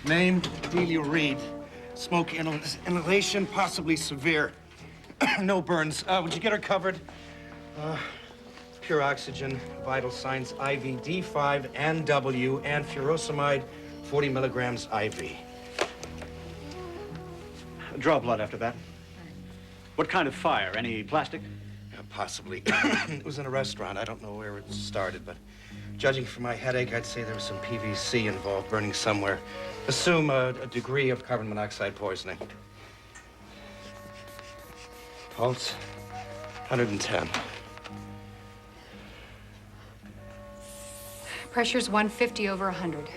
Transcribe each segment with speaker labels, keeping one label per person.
Speaker 1: Name, Delia Reed. Smoke inhalation, possibly severe. No burns. Would you get her covered? Pure oxygen, vital signs, IV D5 and W, and furosemide, 40 milligrams IV.
Speaker 2: Draw blood after that. What kind of fire? Any plastic?
Speaker 1: Possibly. It was in a restaurant. I don't know where it started, but judging from my headache, I'd say there was some PVC involved, burning somewhere. Assume a degree of carbon monoxide poisoning. Pulse, 110.
Speaker 3: Pressure's 150 over 100.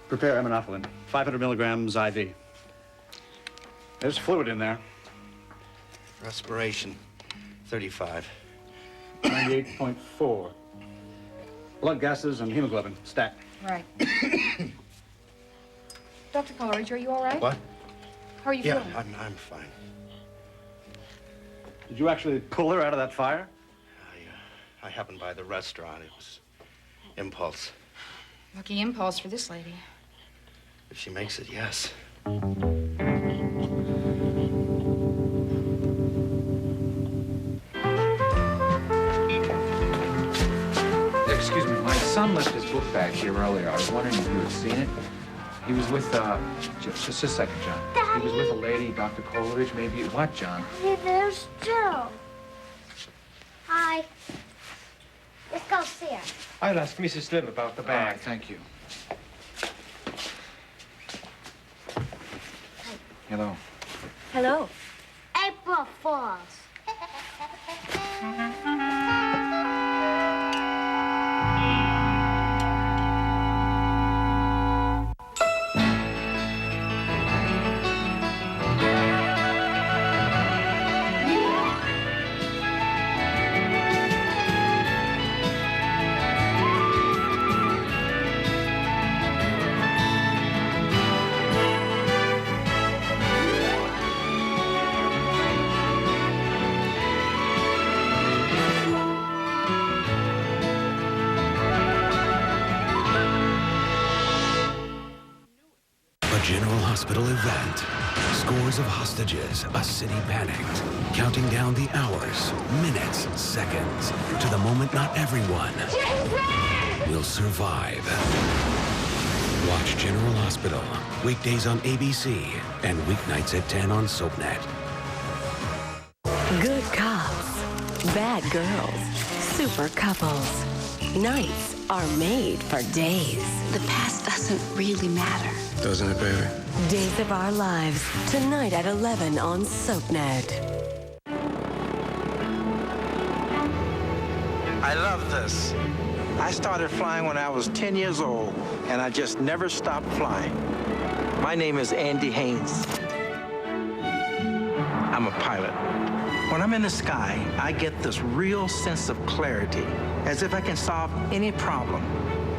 Speaker 2: Prepare aminophylline, 500 milligrams IV. There's fluid in there.
Speaker 1: Respiration, 35.
Speaker 2: 98.4. Blood gases and hemoglobin, stat.
Speaker 3: Right. Dr. Coleridge, are you all right?
Speaker 1: What?
Speaker 3: How are you feeling?
Speaker 1: Yeah, I'm fine.
Speaker 2: Did you actually pull her out of that fire?
Speaker 1: I happened by the restaurant. It was impulse.
Speaker 3: Lucky impulse for this lady.
Speaker 1: If she makes it, yes.
Speaker 4: Excuse me, my son left his book bag here earlier. I was wondering if you had seen it. He was with, just a second, John.
Speaker 5: Daddy.
Speaker 4: He was with a lady, Dr. Coleridge, maybe. What, John?
Speaker 5: Hey, there's Joe. Hi. Let's go see her.
Speaker 6: I'll ask Mrs. Slim about the
Speaker 4: All right,
Speaker 6: bag.
Speaker 4: thank you. Hello.
Speaker 5: Hello. April Fools.
Speaker 7: General Hospital event. Scores of hostages, a city panicked, counting down the hours, minutes, seconds, to the moment not everyone will survive. Watch General Hospital, weekdays on ABC and weeknights at 10 on SoapNet.
Speaker 8: Good cops, bad girls, super couples. Nights are made for days.
Speaker 9: The past doesn't really matter.
Speaker 7: Doesn't it, baby?
Speaker 8: Days of Our Lives, tonight at 11 on SoapNet.
Speaker 10: I love this. I started flying when I was 10 years old, and I just never stopped flying. My name is Andy Haynes. I'm a pilot. When I'm in the sky, I get this real sense of clarity, as if I can solve any problem.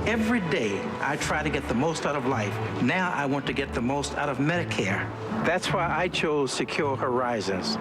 Speaker 10: Every day, I try to get the most out of life. Now I want to get the most out of Medicare. That's why I chose Secure Horizons.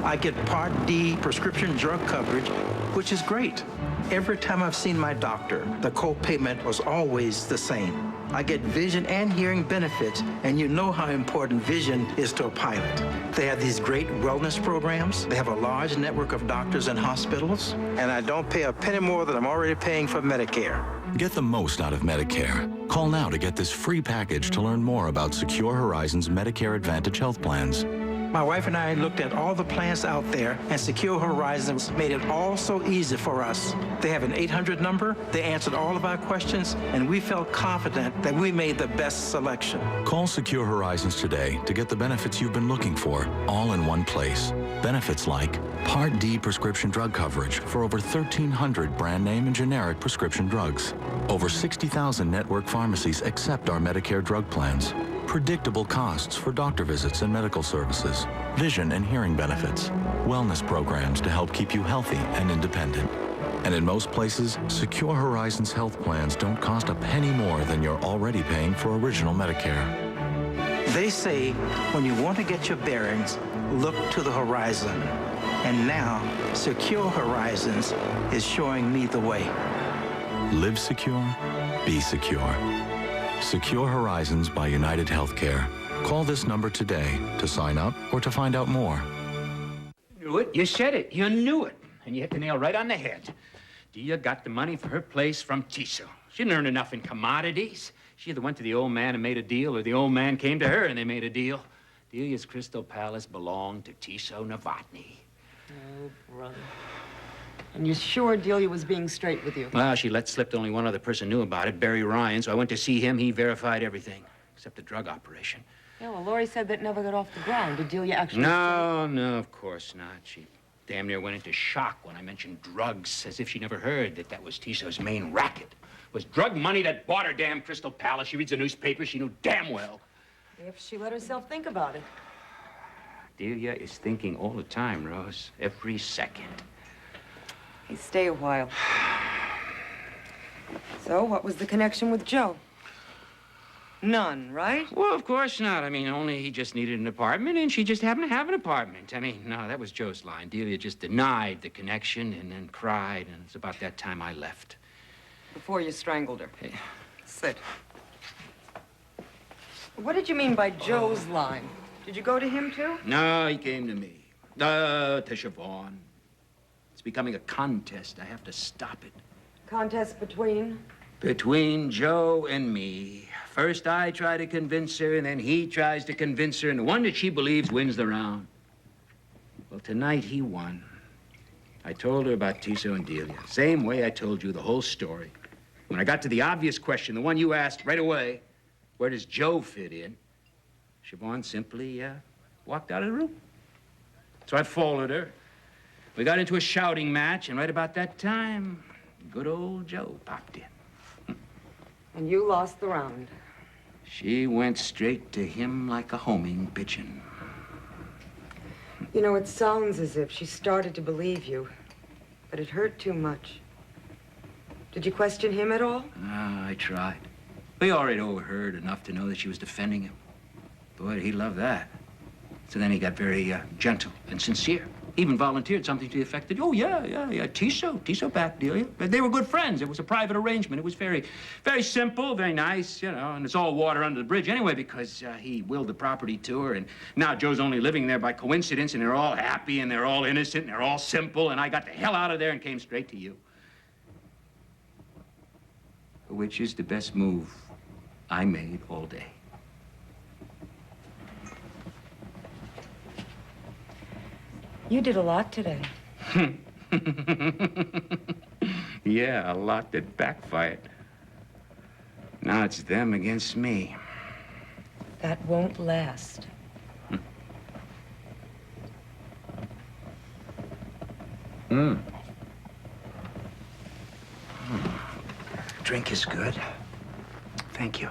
Speaker 10: I get Part D prescription drug coverage, which is great. Every time I've seen my doctor, the co-payment was always the same. I get vision and hearing benefits, and you know how important vision is to a pilot. They have these great wellness programs. They have a large network of doctors and hospitals, and I don't pay a penny more than I'm already paying for Medicare.
Speaker 11: Get the most out of Medicare. Call now to get this free package to learn more about Secure Horizons Medicare Advantage health plans.
Speaker 10: My wife and I looked at all the plans out there, and Secure Horizons made it all so easy for us. They have an 800 number, they answered all of our questions, and we felt confident that we made the best selection.
Speaker 11: Call Secure Horizons today to get the benefits you've been looking for, all in one place. Benefits like Part D prescription drug coverage for over 1,300 brand name and generic prescription drugs. Over 60,000 network pharmacies accept our Medicare drug plans. Predictable costs for doctor visits and medical services, vision and hearing benefits, wellness programs to help keep you healthy and independent. And in most places, Secure Horizons health plans don't cost a penny more than you're already paying for original Medicare.
Speaker 10: They say when you want to get your bearings, look to the horizon. And now, Secure Horizons is showing me the way.
Speaker 11: Live secure, be secure. Secure Horizons by United Healthcare. Call this number today to sign up or to find out more.
Speaker 4: Knew it. You said it. You knew it. And you hit the nail right on the head. Delia got the money for her place from Tiso. She didn't earn enough in commodities. She either went to the old man and made a deal, or the old man came to her and they made a deal. Delia's Crystal Palace belonged to Tiso Novotny.
Speaker 6: Oh, brother. And you're sure Delia was being straight with you?
Speaker 4: Well, she let slip that only one other person knew about it, Barry Ryan, so I went to see him. He verified everything, except the drug operation.
Speaker 6: Yeah, well, Laurie said that never got off the ground. Did Delia actually
Speaker 4: No, of course not. She damn near went into shock when I mentioned drugs, as if she never heard that was Tiso's main racket. It was drug money that bought her damn Crystal Palace. She reads the newspaper. She knew damn well.
Speaker 6: If she let herself think about it.
Speaker 4: Delia is thinking all the time, Rose. Every second.
Speaker 6: Hey, stay a while. So, what was the connection with Joe? None, right?
Speaker 4: Well, of course not. I mean, only he just needed an apartment, and she just happened to have an apartment. I mean, no, that was Joe's line. Delia just denied the connection and then cried, and it's about that time I left.
Speaker 6: Before you strangled her.
Speaker 4: Hey.
Speaker 6: Sit. What did you mean by Joe's line? Did you go to him, too?
Speaker 4: No, he came to me. To Siobhan. It's becoming a contest. I have to stop it.
Speaker 6: Contest between?
Speaker 4: Between Joe and me. First I try to convince her, and then he tries to convince her, and the one that she believes wins the round. Well, tonight he won. I told her about Tiso and Delia. Same way I told you the whole story. When I got to the obvious question, the one you asked right away, where does Joe fit in? Siobhan simply walked out of the room. So I followed her. We got into a shouting match, and right about that time, good old Joe popped in.
Speaker 6: And you lost the round.
Speaker 4: She went straight to him like a homing pigeon.
Speaker 6: You know, it sounds as if she started to believe you, but it hurt too much. Did you question him at all?
Speaker 4: I tried. We already overheard enough to know that she was defending him. Boy, he loved that. So then he got very gentle and sincere. Even volunteered something to the effect that, oh, yeah, Tiso backed Delia. They were good friends. It was a private arrangement. It was very, very simple, very nice, you know, and it's all water under the bridge anyway because he willed the property to her, and now Joe's only living there by coincidence, and they're all happy, and they're all innocent, and they're all simple, and I got the hell out of there and came straight to you. Which is the best move I made all day.
Speaker 6: You did a lot today.
Speaker 4: Yeah, a lot that backfired. Now it's them against me.
Speaker 6: That won't last.
Speaker 4: Drink is good. Thank you.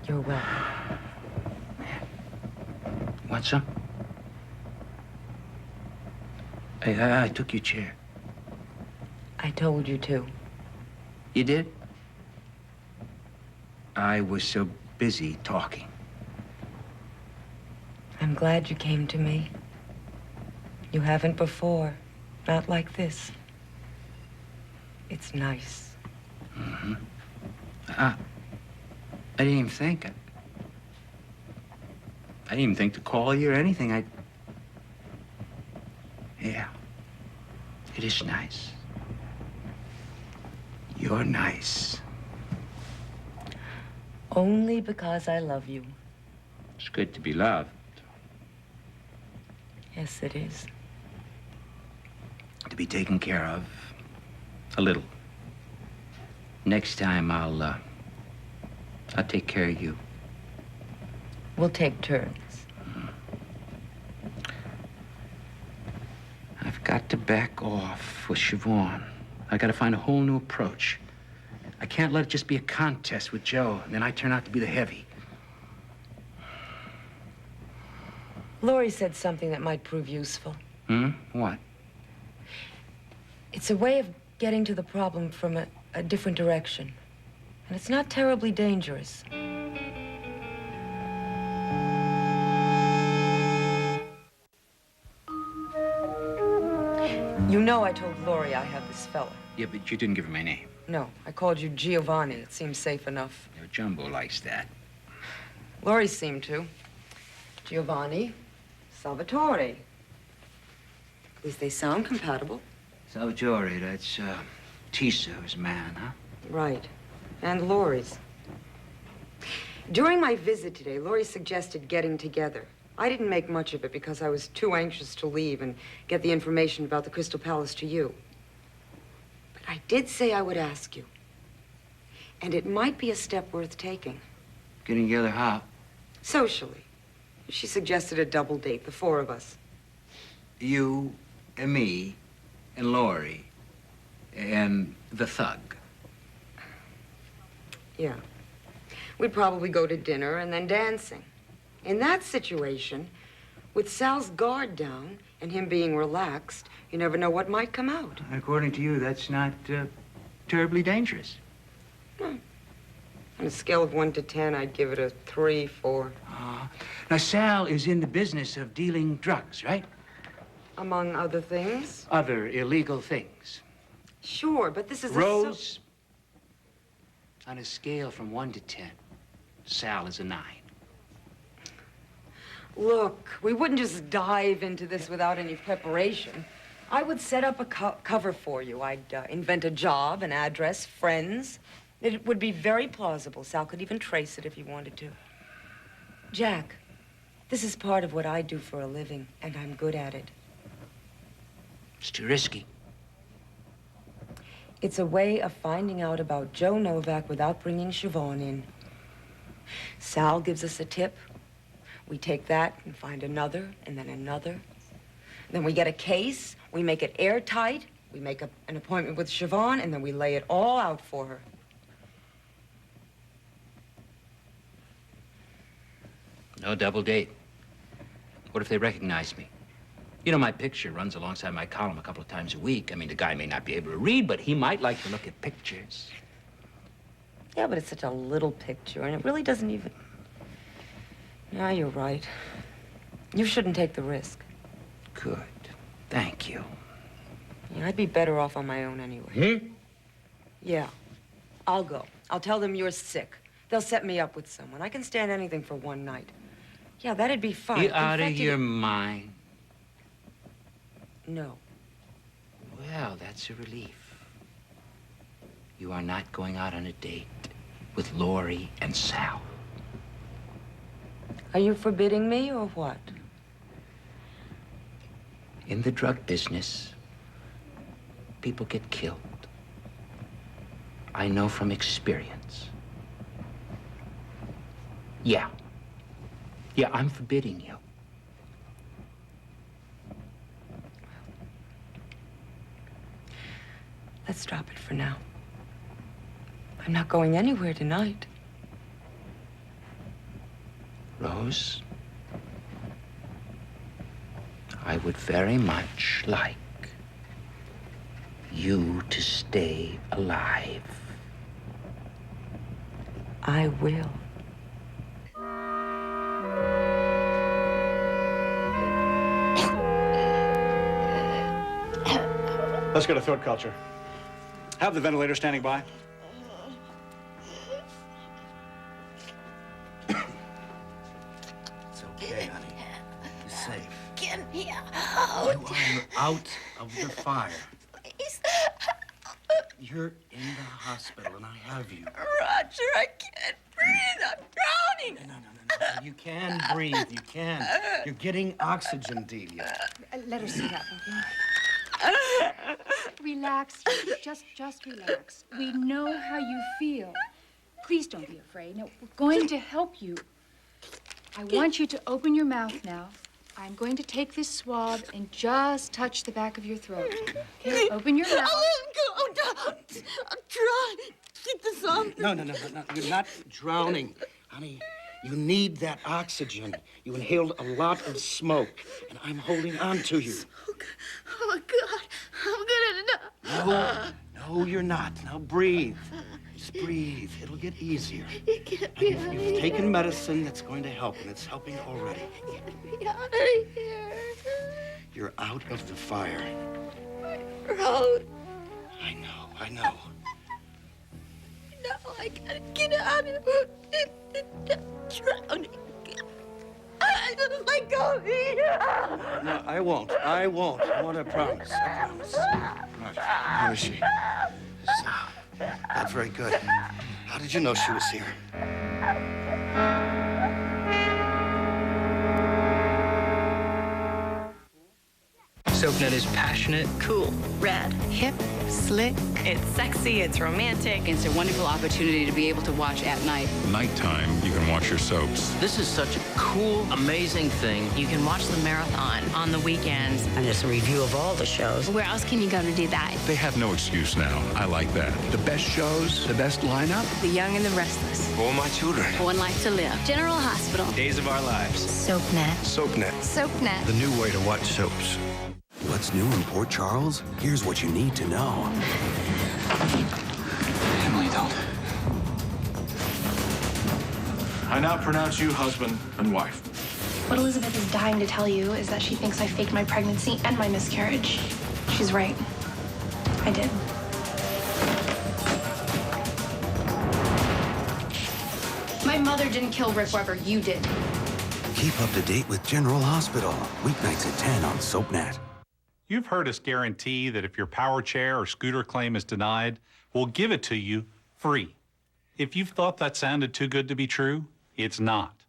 Speaker 6: You're welcome.
Speaker 4: Want some? I took your chair.
Speaker 6: I told you to.
Speaker 4: You did? I was so busy talking.
Speaker 6: I'm glad you came to me. You haven't before. Not like this. It's nice.
Speaker 4: Mm-hmm. I didn't even think. I didn't even think to call you or anything. Yeah. It is nice. You're nice.
Speaker 6: Only because I love you.
Speaker 4: It's good to be loved.
Speaker 6: Yes, it is.
Speaker 4: To be taken care of. A little. Next time I'll take care of you.
Speaker 6: We'll take turns.
Speaker 4: I've got to back off with Siobhan. I got to find a whole new approach. I can't let it just be a contest with Joe, and then I turn out to be the heavy.
Speaker 6: Laurie said something that might prove useful.
Speaker 4: What?
Speaker 6: It's a way of getting to the problem from a different direction. And it's not terribly dangerous. You know I told Laurie I had this fella.
Speaker 4: Yeah, but you didn't give her my name.
Speaker 6: No, I called you Giovanni. It seems safe enough.
Speaker 4: Your Jumbo likes that.
Speaker 6: Laurie seemed to. Giovanni, Salvatore. At least they sound compatible.
Speaker 4: Salvatore, that's Tiso's man, huh?
Speaker 6: Right. And Laurie's. During my visit today, Laurie suggested getting together. I didn't make much of it because I was too anxious to leave and get the information about the Crystal Palace to you. But I did say I would ask you. And it might be a step worth taking.
Speaker 4: Getting together how?
Speaker 6: Socially. She suggested a double date, the four of us.
Speaker 4: You and me and Laurie and the thug.
Speaker 6: Yeah. We'd probably go to dinner and then dancing. In that situation, with Sal's guard down and him being relaxed, you never know what might come out.
Speaker 4: According to you, that's not terribly dangerous.
Speaker 6: On a scale of 1 to 10, I'd give it a 3, 4.
Speaker 4: Now, Sal is in the business of dealing drugs, right?
Speaker 6: Among other things?
Speaker 4: Other illegal things.
Speaker 6: Sure, but this is
Speaker 4: Rose, on a scale from 1 to 10, Sal is a 9.
Speaker 6: Look, we wouldn't just dive into this without any preparation. I would set up a cover for you. I'd invent a job, an address, friends. It would be very plausible. Sal could even trace it if he wanted to. Jack, this is part of what I do for a living, and I'm good at it.
Speaker 4: It's too risky.
Speaker 6: It's a way of finding out about Joe Novak without bringing Siobhan in. Sal gives us a tip. We take that and find another, and then another. Then we get a case, we make it airtight, we make an appointment with Siobhan, and then we lay it all out for her.
Speaker 4: No double date. What if they recognize me? You know, my picture runs alongside my column a couple of times a week. I mean, the guy may not be able to read, but he might like to look at pictures.
Speaker 6: Yeah, but it's such a little picture, and it really doesn't even... No, you're right. You shouldn't take the risk.
Speaker 4: Good. Thank you.
Speaker 6: Yeah, I'd be better off on my own anyway. Yeah. I'll go. I'll tell them you're sick. They'll set me up with someone. I can stand anything for one night. Yeah, that'd be fine.
Speaker 4: You out of your mind?
Speaker 6: No.
Speaker 4: Well, that's a relief. You are not going out on a date with Laurie and Sal.
Speaker 6: Are you forbidding me or what?
Speaker 4: In the drug business, people get killed. I know from experience. Yeah. Yeah, I'm forbidding you.
Speaker 6: Let's drop it for now. I'm not going anywhere tonight.
Speaker 4: Rose, I would very much like you to stay alive.
Speaker 6: I will.
Speaker 2: Let's go to throat culture. Have the ventilator standing by.
Speaker 1: It's okay, honey. You're safe.
Speaker 5: Get me out.
Speaker 1: You are out of the fire.
Speaker 5: Please.
Speaker 1: You're in the hospital, and I have you.
Speaker 5: Roger, I can't breathe. I'm drowning.
Speaker 1: No. You can breathe. You can. You're getting oxygen, Delia.
Speaker 3: Let her sit up, okay? Relax. Just relax. We know how you feel. Please don't be afraid. No, we're going to help you. I want you to open your mouth now. I'm going to take this swab and just touch the back of your throat. Okay, open your mouth.
Speaker 5: Go, don't. I'm trying. Keep this on.
Speaker 1: No. You're not drowning. Honey, you need that oxygen. You inhaled a lot of smoke, and I'm holding on to you.
Speaker 5: Smoke? Oh, my God. I'm gonna die.
Speaker 1: No, you're not. Now breathe. Just breathe. It'll get easier. You've taken medicine that's going to help, and it's helping already.
Speaker 5: Get me out of here.
Speaker 1: You're out of the fire.
Speaker 5: Rose.
Speaker 1: I know.
Speaker 5: now. I gotta get out of drowning. I don't let go of me.
Speaker 1: No, I won't. I won't. I want to promise. I promise. Where is she? Not very good. How did you know she was here?
Speaker 12: SoapNet is passionate,
Speaker 13: cool, rad, hip, slick. It's sexy, it's romantic.
Speaker 14: It's a wonderful opportunity to be able to watch at night.
Speaker 11: Nighttime, you can watch your soaps.
Speaker 12: This is such a cool, amazing thing.
Speaker 13: You can watch the marathon on the weekends.
Speaker 15: And there's a review of all the shows.
Speaker 13: Where else can you go to do that?
Speaker 11: They have no excuse now. I like that.
Speaker 16: The best shows, the best lineup.
Speaker 13: The Young and the Restless.
Speaker 16: For my children.
Speaker 13: One Life to Live.
Speaker 9: General Hospital.
Speaker 16: Days of Our Lives.
Speaker 13: SoapNet.
Speaker 16: SoapNet.
Speaker 9: SoapNet.
Speaker 16: The new way to watch soaps.
Speaker 7: What's new in Port Charles? Here's what you need to know.
Speaker 16: Emily, don't.
Speaker 17: I now pronounce you husband and wife.
Speaker 18: What Elizabeth is dying to tell you is that she thinks I faked my pregnancy and my miscarriage. She's right. I did. My mother didn't kill Rick Weber. You did.
Speaker 7: Keep up to date with General Hospital. Weeknights at 10 on SoapNet.
Speaker 19: You've heard us guarantee that if your power chair or scooter claim is denied, we'll give it to you free. If you've thought that sounded too good to be true, it's not.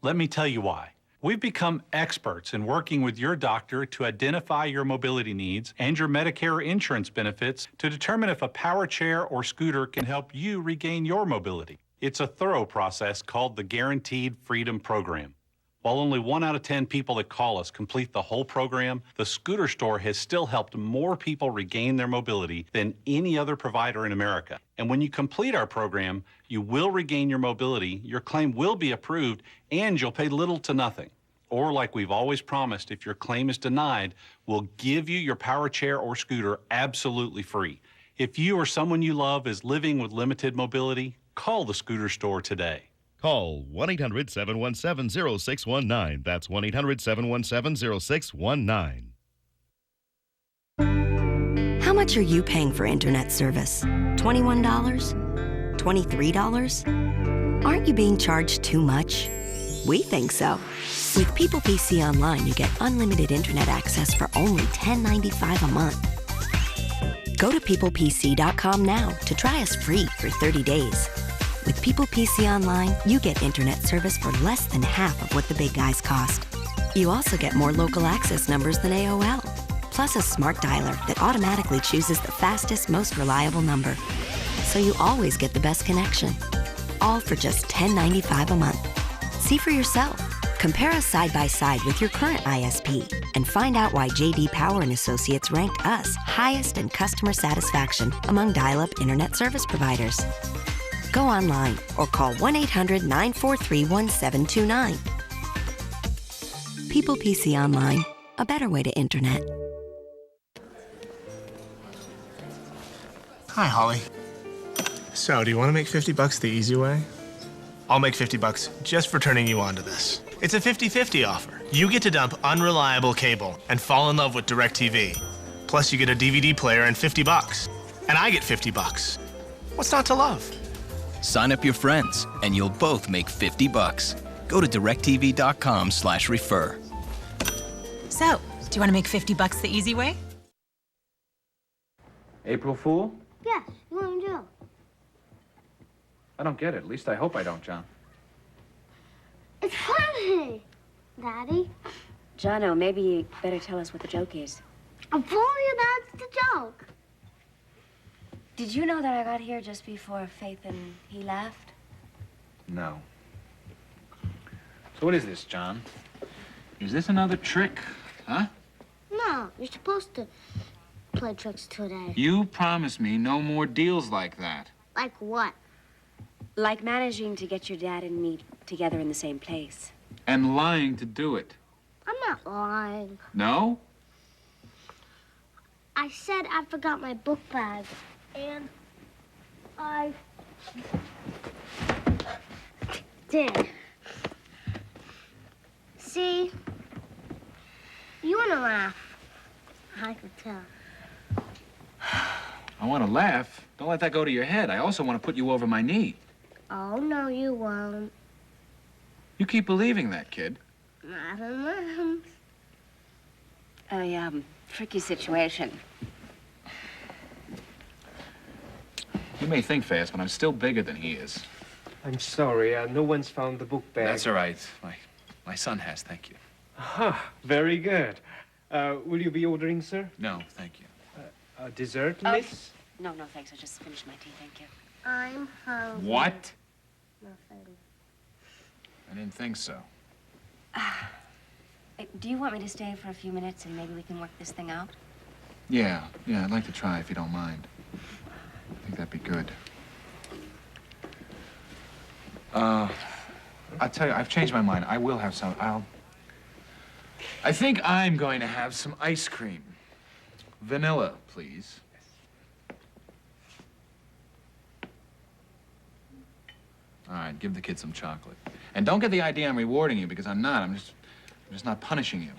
Speaker 19: Let me tell you why. We've become experts in working with your doctor to identify your mobility needs and your Medicare insurance benefits to determine if a power chair or scooter can help you regain your mobility. It's a thorough process called the Guaranteed Freedom Program. While only 1 out of 10 people that call us complete the whole program, the Scooter Store has still helped more people regain their mobility than any other provider in America. And when you complete our program, you will regain your mobility, your claim will be approved, and you'll pay little to nothing. Or like we've always promised, if your claim is denied, we'll give you your power chair or scooter absolutely free. If you or someone you love is living with limited mobility, call the Scooter Store today.
Speaker 20: Call 1-800-717-0619. That's 1-800-717-0619.
Speaker 8: How much are you paying for internet service? $21? $23? Aren't you being charged too much? We think so. With People PC Online, you get unlimited internet access for only $10.95 a month. Go to peoplepc.com now to try us free for 30 days. With People PC Online, you get internet service for less than half of what the big guys cost. You also get more local access numbers than AOL, plus a smart dialer that automatically chooses the fastest, most reliable number. So you always get the best connection. All for just $10.95 a month. See for yourself. Compare us side by side with your current ISP and find out why J.D. Power and Associates ranked us highest in customer satisfaction among dial-up internet service providers. Go online or call 1-800-943-1729. People PC Online, a better way to internet.
Speaker 21: Hi, Holly. So, do you want to make $50 the easy way? I'll make $50 just for turning you on to this. It's a 50-50 offer. You get to dump unreliable cable and fall in love with DirecTV. Plus, you get a DVD player and $50. And I get $50. What's not to love?
Speaker 22: Sign up your friends, and you'll both make $50. Go to directtv.com/refer.
Speaker 23: So, do you want to make $50 the easy way?
Speaker 4: April Fool?
Speaker 5: Yes, you want to do.
Speaker 4: I don't get it. At least I hope I don't, John.
Speaker 5: It's funny, Daddy.
Speaker 24: Jono, maybe you better tell us what the joke is.
Speaker 5: I'm telling you that's the joke.
Speaker 24: Did you know that I got here just before Faith and he left?
Speaker 4: No. So what is this, John? Is this another trick, huh?
Speaker 5: No, you're supposed to play tricks today.
Speaker 4: You promised me no more deals like that.
Speaker 5: Like what?
Speaker 24: Like managing to get your dad and me together in the same place.
Speaker 4: And lying to do it.
Speaker 5: I'm not lying.
Speaker 4: No?
Speaker 5: I said I forgot my book bag. And I did. See? You want to laugh. I could tell.
Speaker 4: I want to laugh. Don't let that go to your head. I also want to put you over my knee.
Speaker 24: Oh, no, you won't.
Speaker 4: You keep believing that, kid.
Speaker 24: Not unless.
Speaker 2: A tricky situation.
Speaker 4: You may think fast, but I'm still bigger than he is.
Speaker 6: I'm sorry, no one's found the book bag.
Speaker 4: That's all right. My son has, thank you.
Speaker 6: Very good. Will you be ordering, sir?
Speaker 4: No, thank you.
Speaker 6: Dessert, miss?
Speaker 2: No, thanks. I just finished my tea, thank you.
Speaker 24: I'm hungry.
Speaker 4: What?
Speaker 24: Nothing.
Speaker 4: I didn't think so.
Speaker 2: Do you want me to stay for a few minutes and maybe we can work this thing out?
Speaker 4: Yeah, I'd like to try if you don't mind. I think that'd be good. I'll tell you, I've changed my mind. I will have some. I think I'm going to have some ice cream. Vanilla, please. All right, give the kid some chocolate. And don't get the idea I'm rewarding you, because I'm not. I'm just not punishing you.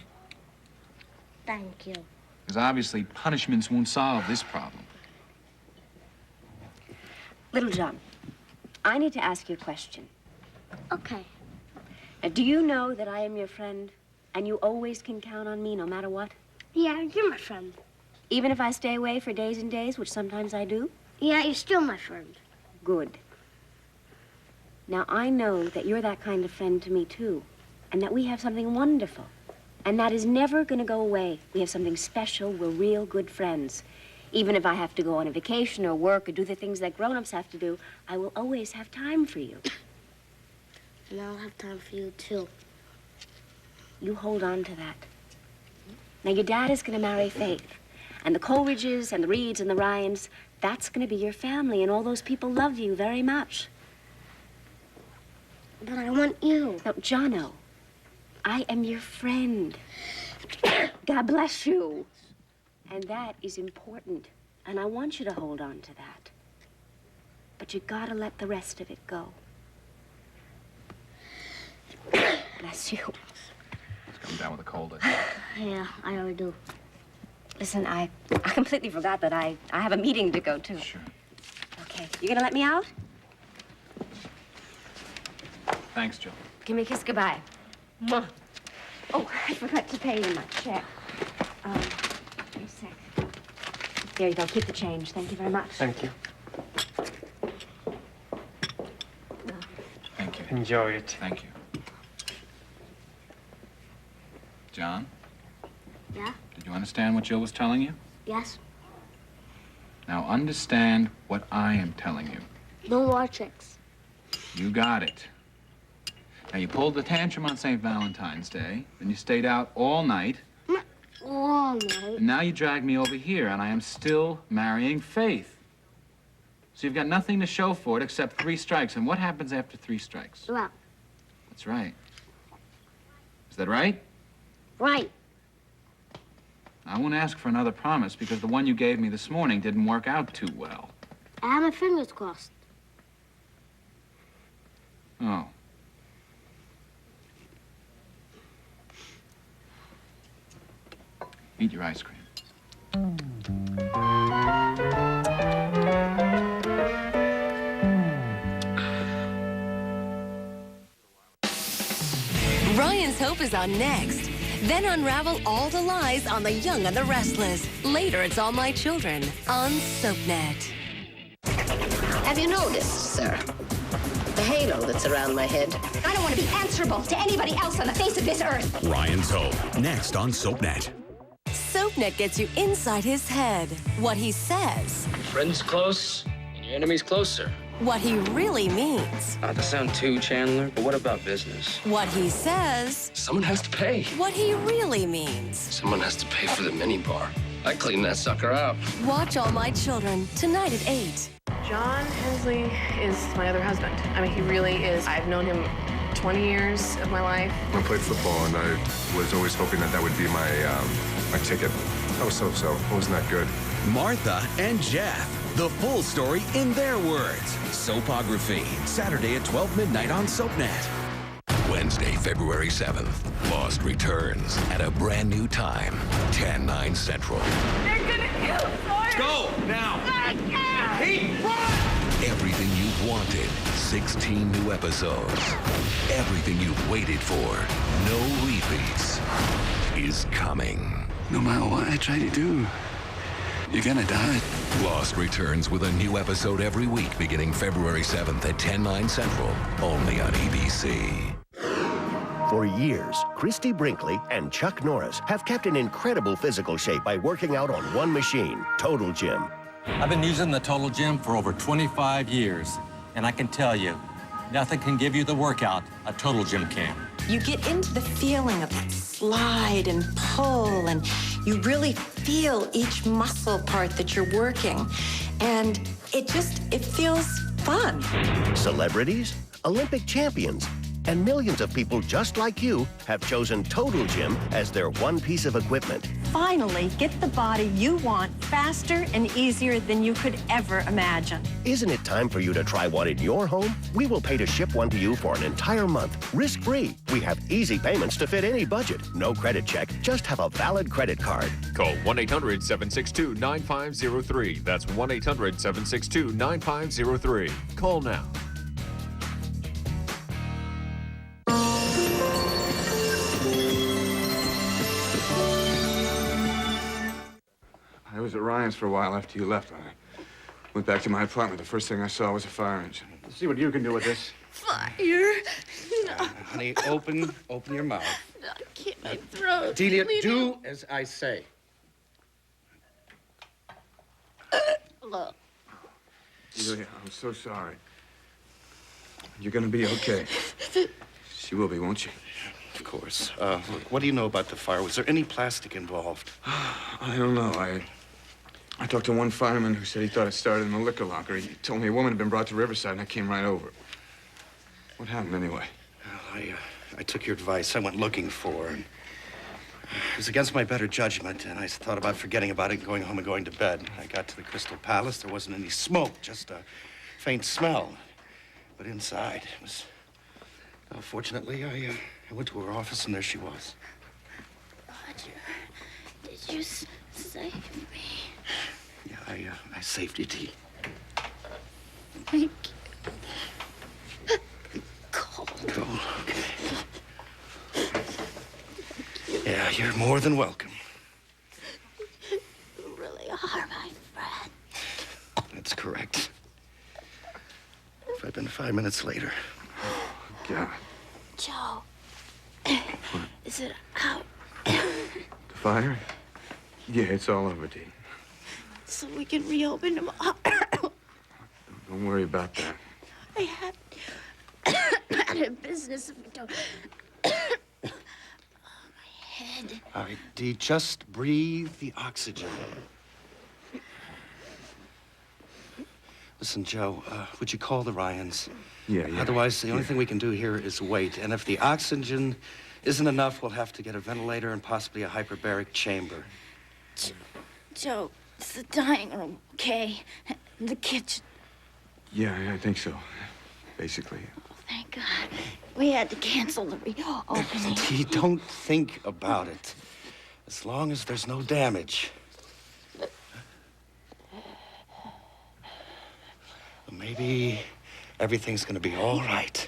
Speaker 24: Thank you.
Speaker 4: Because obviously punishments won't solve this problem.
Speaker 2: Little John, I need to ask you a question.
Speaker 24: Okay.
Speaker 2: Now, do you know that I am your friend and you always can count on me no matter what?
Speaker 24: Yeah, you're my friend.
Speaker 2: Even if I stay away for days and days, which sometimes I do?
Speaker 24: Yeah, you're still my friend.
Speaker 2: Good. Now, I know that you're that kind of friend to me, too, and that we have something wonderful, and that is never going to go away. We have something special. We're real good friends. Even if I have to go on a vacation or work or do the things that grown-ups have to do, I will always have time for you.
Speaker 24: And I'll have time for you, too.
Speaker 2: You hold on to that. Now, your dad is going to marry Faith, and the Coleridges and the Reeds and the Ryans, that's going to be your family, and all those people love you very much.
Speaker 24: But I want you.
Speaker 2: No, Jono, I am your friend. God bless you. And that is important, and I want you to hold on to that. But you gotta let the rest of it go. Bless you.
Speaker 4: He's coming down with a cold.
Speaker 24: Yeah, I already do.
Speaker 2: Listen, I completely forgot that I have a meeting to go to.
Speaker 4: Sure.
Speaker 2: Okay, you gonna let me out?
Speaker 4: Thanks, Jill.
Speaker 2: Give me a kiss goodbye. Mwah. Oh, I forgot to pay you my check. Wait a sec. There you go. Keep the change. Thank you very much.
Speaker 6: Thank you.
Speaker 4: Thank you.
Speaker 6: Enjoy it.
Speaker 4: Thank you. John?
Speaker 24: Yeah?
Speaker 4: Did you understand what Jill was telling you?
Speaker 24: Yes?
Speaker 4: Now understand what I am telling you.
Speaker 24: No more tricks.
Speaker 4: You got it. Now, you pulled the tantrum on St. Valentine's Day, then you stayed out all night,
Speaker 24: All night.
Speaker 4: and now you dragged me over here, and I am still marrying Faith. So you've got nothing to show for it except 3 strikes. And what happens after 3 strikes?
Speaker 24: Well,
Speaker 4: That's right. Is that right?
Speaker 24: right.
Speaker 4: I won't ask for another promise because the one you gave me this morning didn't work out too well.
Speaker 24: I have my fingers crossed.
Speaker 4: Oh. Eat your ice cream.
Speaker 10: Ryan's Hope is on next. Then unravel all the lies on the young and the restless. Later, it's All My Children on SoapNet.
Speaker 20: Have you noticed, sir, the halo that's around my head?
Speaker 25: I don't want to be answerable to anybody else on the face of this earth.
Speaker 7: Ryan's Hope, next on SoapNet.
Speaker 10: SoapNet gets you inside his head. What he says.
Speaker 12: Friends close, and your enemies closer.
Speaker 10: What he really means.
Speaker 12: Not to sound too Chandler, but what about business?
Speaker 10: What he says.
Speaker 12: Someone has to pay.
Speaker 10: What he really means.
Speaker 12: Someone has to pay for the minibar. I cleaned that sucker out.
Speaker 10: Watch All My Children tonight at 8.
Speaker 13: John Hensley is my other husband. I mean, he really is. I've known him 20 years of my life.
Speaker 26: I played football, and I was always hoping that would be my ticket. That was so-so. It wasn't that good.
Speaker 7: Martha and Jeff. The full story in their words. Soapography. Saturday at 12 midnight on SoapNet.
Speaker 27: Wednesday, February 7th. Lost returns at a brand new time. 10/9 Central.
Speaker 25: They're gonna kill Sawyer!
Speaker 27: Go, now! Wanted, 16 new episodes. Everything you've waited for, no repeats, is coming.
Speaker 1: No matter what I try to do, you're gonna die.
Speaker 27: Lost returns with a new episode every week beginning February 7th at 10, 9 Central, only on ABC.
Speaker 3: For years, Christy Brinkley and Chuck Norris have kept in incredible physical shape by working out on one machine, Total Gym.
Speaker 9: I've been using the Total Gym for over 25 years, and I can tell you, nothing can give you the workout a Total Gym can.
Speaker 11: You get into the feeling of that slide and pull, and you really feel each muscle part that you're working. And it feels fun.
Speaker 3: Celebrities, Olympic champions, and millions of people just like you have chosen Total Gym as their one piece of equipment.
Speaker 11: Finally, get the body you want faster and easier than you could ever imagine.
Speaker 3: Isn't it time for you to try one in your home? We will pay to ship one to you for an entire month, risk-free. We have easy payments to fit any budget. No credit check, just have a valid credit card.
Speaker 14: Call 1-800-762-9503. That's 1-800-762-9503. Call now.
Speaker 26: I was at Ryan's for a while after you left. I went back to my apartment. The first thing I saw was a fire engine.
Speaker 6: Let's see what you can do with this.
Speaker 5: Fire. No.
Speaker 15: Honey, open your mouth.
Speaker 5: I can't, my throat.
Speaker 15: Delia,
Speaker 5: Leave
Speaker 15: do
Speaker 5: me.
Speaker 15: as I say.
Speaker 5: Look.
Speaker 26: Delia, I'm so sorry. You're gonna be okay. She will be, won't she?
Speaker 15: Of course. Look, what do you know about the fire? Was there any plastic involved?
Speaker 26: I don't know. I talked to one fireman who said he thought it started in the liquor locker. He told me a woman had been brought to Riverside, and I came right over. What happened anyway?
Speaker 15: Well, I took your advice. I went looking for her. And it was against my better judgment, and I thought about forgetting about it and going home and going to bed. I got to the Crystal Palace. There wasn't any smoke, just a faint smell. But inside, it was... Well, fortunately, I went to her office, and there she was.
Speaker 5: Roger, did you save me?
Speaker 15: Yeah, I saved you, Dee.
Speaker 5: Thank you. Cold.
Speaker 15: Cold, okay. Yeah, you're more than welcome.
Speaker 5: You really are my friend.
Speaker 15: That's correct. If I'd been 5 minutes later.
Speaker 26: God.
Speaker 5: Joe, is it out?
Speaker 26: The fire? Yeah, it's all over, Dee.
Speaker 5: So we can reopen tomorrow.
Speaker 26: Don't worry about that.
Speaker 5: I had a business if we don't. My head.
Speaker 15: All right, Dee, just breathe the oxygen. Listen, Joe, would you call the Ryans?
Speaker 26: Yeah.
Speaker 15: Otherwise, the only thing we can do here is wait. And if the oxygen isn't enough, we'll have to get a ventilator and possibly a hyperbaric chamber.
Speaker 5: Joe, it's the dining room, okay? And the kitchen.
Speaker 26: Yeah, I think so. Basically.
Speaker 5: Thank God. We had to cancel the reopening.
Speaker 15: Dee, don't think about it. As long as there's no damage. Maybe everything's gonna be all right.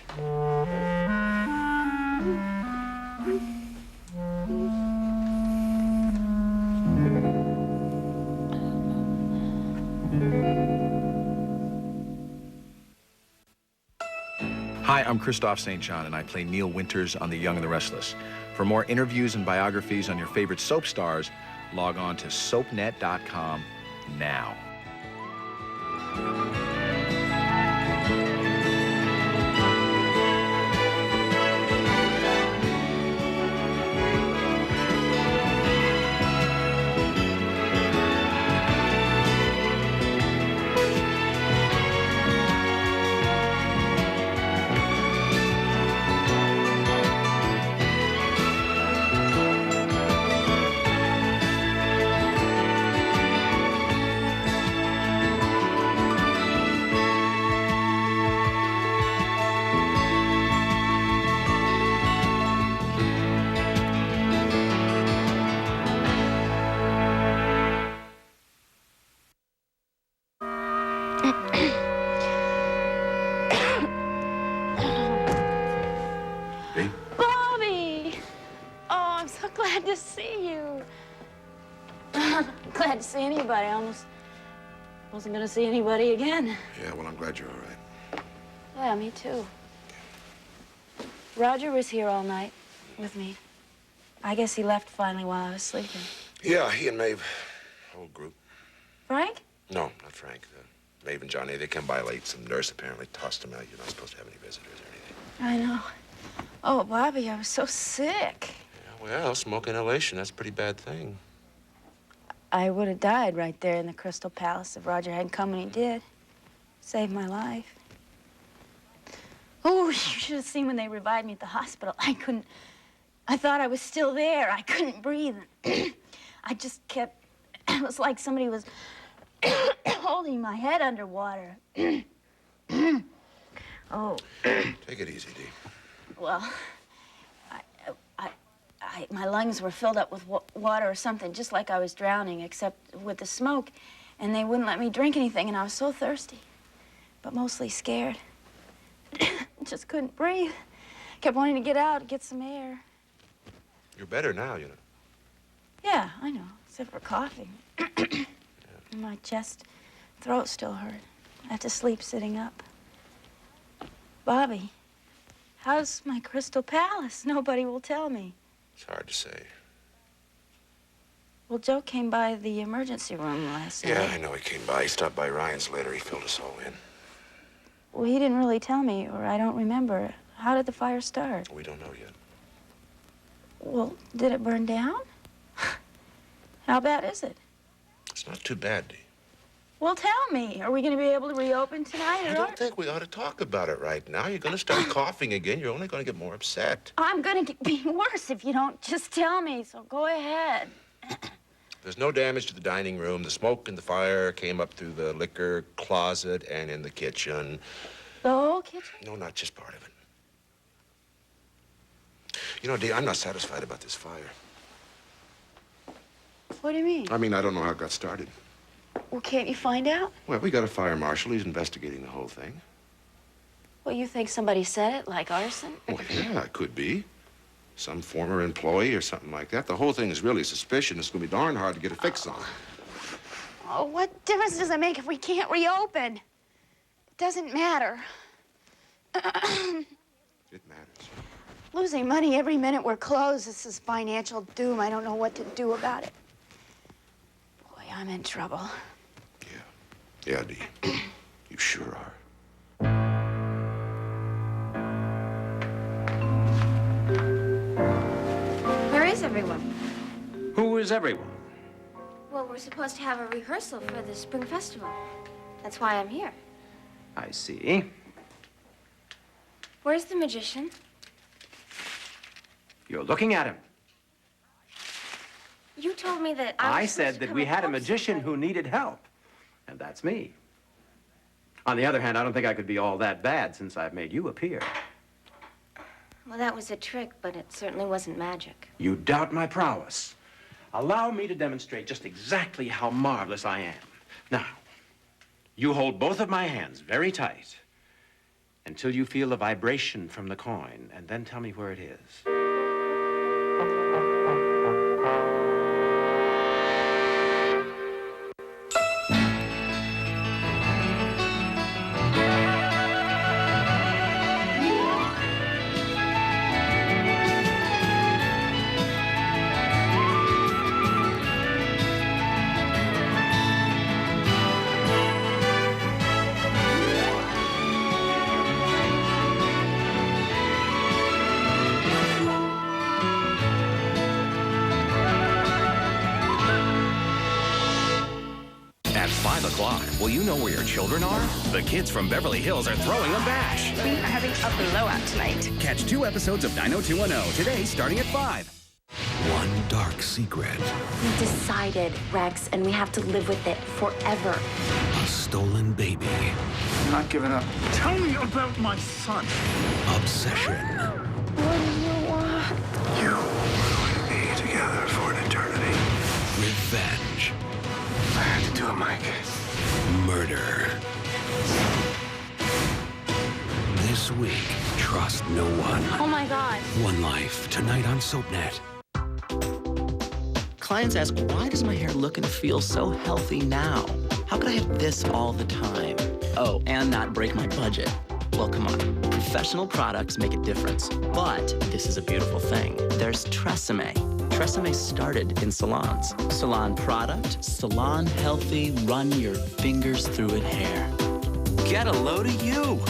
Speaker 16: Hi, I'm Christoph St. John, and I play Neil Winters on The Young and the Restless. For more interviews and biographies on your favorite soap stars, log on to soapnet.com now.
Speaker 5: Glad to see anybody. I almost wasn't gonna see anybody again.
Speaker 8: Yeah, well, I'm glad you're all right.
Speaker 5: Yeah, me too. Roger was here all night with me. I guess he left finally while I was sleeping.
Speaker 8: Yeah, he and Maeve, whole group.
Speaker 5: Frank?
Speaker 8: No, not Frank. Maeve and Johnny, they came by late. Some nurse apparently tossed them out. You're not supposed to have any visitors or anything.
Speaker 5: I know. Oh, Bobby, I was so sick.
Speaker 8: Yeah, well, smoke inhalation, that's a pretty bad thing.
Speaker 5: I would have died right there in the Crystal Palace if Roger hadn't come when he did. Saved my life. Oh, you should have seen when they revived me at the hospital. I thought I was still there. I couldn't breathe. I just kept, it was like somebody was holding my head underwater. Oh.
Speaker 8: Take it easy, Dee.
Speaker 5: Well, my lungs were filled up with water or something, just like I was drowning, except with the smoke. And they wouldn't let me drink anything, and I was so thirsty, but mostly scared. Just couldn't breathe. Kept wanting to get out, get some air.
Speaker 8: You're better now, you know.
Speaker 5: Yeah, I know, except for coughing. And my chest, throat still hurt. I had to sleep sitting up. Bobby, how's my Crystal Palace? Nobody will tell me.
Speaker 8: It's hard to say.
Speaker 5: Well, Joe came by the emergency room last night.
Speaker 8: Yeah, I know he came by. He stopped by Ryan's later. He filled us all in.
Speaker 5: Well, he didn't really tell me, or I don't remember. How did the fire start?
Speaker 8: We don't know yet.
Speaker 5: Well, did it burn down? How bad is it?
Speaker 8: It's not too bad, Dee.
Speaker 5: Well, tell me. Are we going to be able to reopen tonight?
Speaker 8: I don't think we ought to talk about it right now. You're going to start coughing again. You're only going to get more upset.
Speaker 5: I'm going to be worse if you don't just tell me, so go ahead.
Speaker 8: There's no damage to the dining room. The smoke and the fire came up through the liquor closet and in the kitchen.
Speaker 5: The whole kitchen?
Speaker 8: No, not just part of it. You know, Dee, I'm not satisfied about this fire.
Speaker 5: What do you mean?
Speaker 8: I don't know how it got started.
Speaker 5: Well, can't you find out?
Speaker 8: Well, we got a fire marshal. He's investigating the whole thing.
Speaker 5: Well, you think somebody said it, like arson?
Speaker 8: Well, yeah, it could be. Some former employee or something like that. The whole thing is really suspicious. It's going to be darn hard to get a fix on.
Speaker 5: Oh, what difference does it make if we can't reopen? It doesn't matter.
Speaker 8: It matters.
Speaker 5: Losing money every minute we're closed. This is financial doom. I don't know what to do about it. Boy, I'm in trouble.
Speaker 8: Yeah, Dee. You sure are.
Speaker 24: Where is everyone?
Speaker 17: Who is everyone?
Speaker 24: Well, we're supposed to have a rehearsal for the spring festival. That's why I'm here.
Speaker 17: I see.
Speaker 24: Where's the magician?
Speaker 17: You're looking at him.
Speaker 24: You told me that
Speaker 17: I said that we had a magician who needed help, and that's me. On the other hand, I don't think I could be all that bad since I've made you appear.
Speaker 24: Well, that was a trick, but it certainly wasn't magic.
Speaker 17: You doubt my prowess. Allow me to demonstrate just exactly how marvelous I am. Now, you hold both of my hands very tight until you feel the vibration from the coin, and then tell me where it is.
Speaker 18: Will you know where your children are? The kids from Beverly Hills are throwing a bash.
Speaker 19: We are having a blowout tonight.
Speaker 18: Catch 2 episodes of 90210 today starting at 5.
Speaker 7: One dark secret.
Speaker 2: We decided, Rex, and we have to live with it forever.
Speaker 7: A stolen baby.
Speaker 1: I'm not giving up. Tell me about my son.
Speaker 7: Obsession.
Speaker 2: What do you want?
Speaker 1: You are going to be together for an eternity.
Speaker 7: Revenge.
Speaker 1: I had to do it, Mike.
Speaker 7: Murder. This week, trust no one.
Speaker 5: Oh, my God.
Speaker 7: One Life, tonight on SoapNet.
Speaker 4: Clients ask, why does my hair look and feel so healthy now? How could I have this all the time? Oh, and not break my budget. Well, come on. Professional products make a difference. But this is a beautiful thing. There's TRESemmé. TRESemmé started in salons. Salon product, salon healthy, run your fingers through it hair. Get a load of you.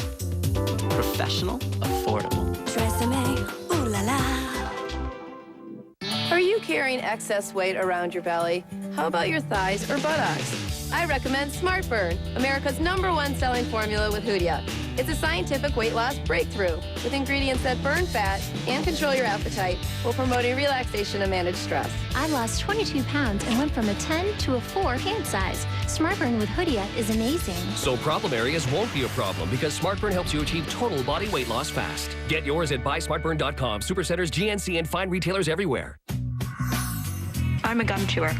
Speaker 4: Professional, affordable.
Speaker 25: TRESemmé, ooh la la.
Speaker 13: Are you carrying excess weight around your belly? How about your thighs or buttocks? I recommend SmartBurn, America's #1 selling formula with Hoodia. It's a scientific weight loss breakthrough with ingredients that burn fat and control your appetite while promoting relaxation and manage stress.
Speaker 10: I lost 22 pounds and went from a 10 to a 4 hand size. SmartBurn with Hoodia is amazing.
Speaker 12: So problem areas won't be a problem because SmartBurn helps you achieve total body weight loss fast. Get yours at buysmartburn.com, supercenters, GNC, and fine retailers everywhere.
Speaker 20: I'm a gum chewer.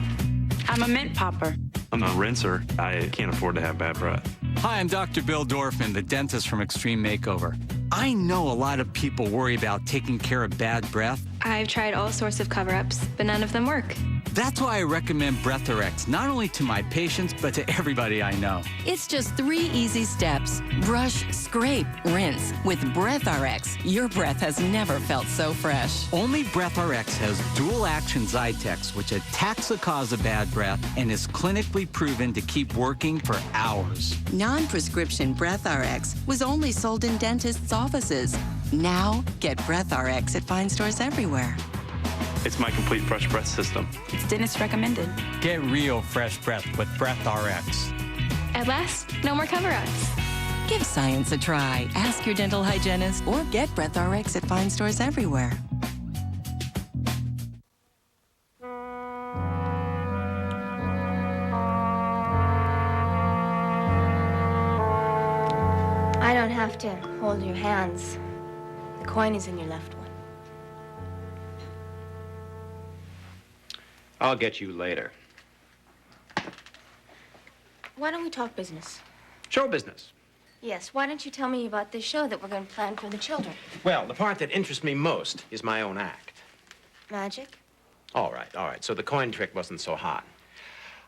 Speaker 20: I'm a mint popper.
Speaker 21: I'm a rinser. I can't afford to have bad breath.
Speaker 22: Hi, I'm Dr. Bill Dorfman, the dentist from Extreme Makeover. I know a lot of people worry about taking care of bad breath.
Speaker 20: I've tried all sorts of cover-ups, but none of them work.
Speaker 22: That's why I recommend BreathRx, not only to my patients, but to everybody I know.
Speaker 23: It's just 3 easy steps. Brush, scrape, rinse. With BreathRx, your breath has never felt so fresh.
Speaker 22: Only BreathRx has dual-action Zytex, which attacks the cause of bad breath and is clinically proven to keep working for hours.
Speaker 23: Non-prescription BreathRx was only sold in dentists' offices. Now, get BreathRx at fine stores everywhere.
Speaker 21: It's my complete fresh breath system.
Speaker 20: It's dentist recommended.
Speaker 22: Get real fresh breath with BreathRx.
Speaker 20: At last, no more cover-ups.
Speaker 23: Give science a try. Ask your dental hygienist or get BreathRx at fine stores everywhere.
Speaker 24: I don't have to hold your hands. The coin is in your left one.
Speaker 17: I'll get you later.
Speaker 24: Why don't we talk business?
Speaker 17: Show business.
Speaker 24: Yes, why don't you tell me about this show that we're going to plan for the children?
Speaker 17: Well, the part that interests me most is my own act.
Speaker 24: Magic?
Speaker 17: All right. So the coin trick wasn't so hot.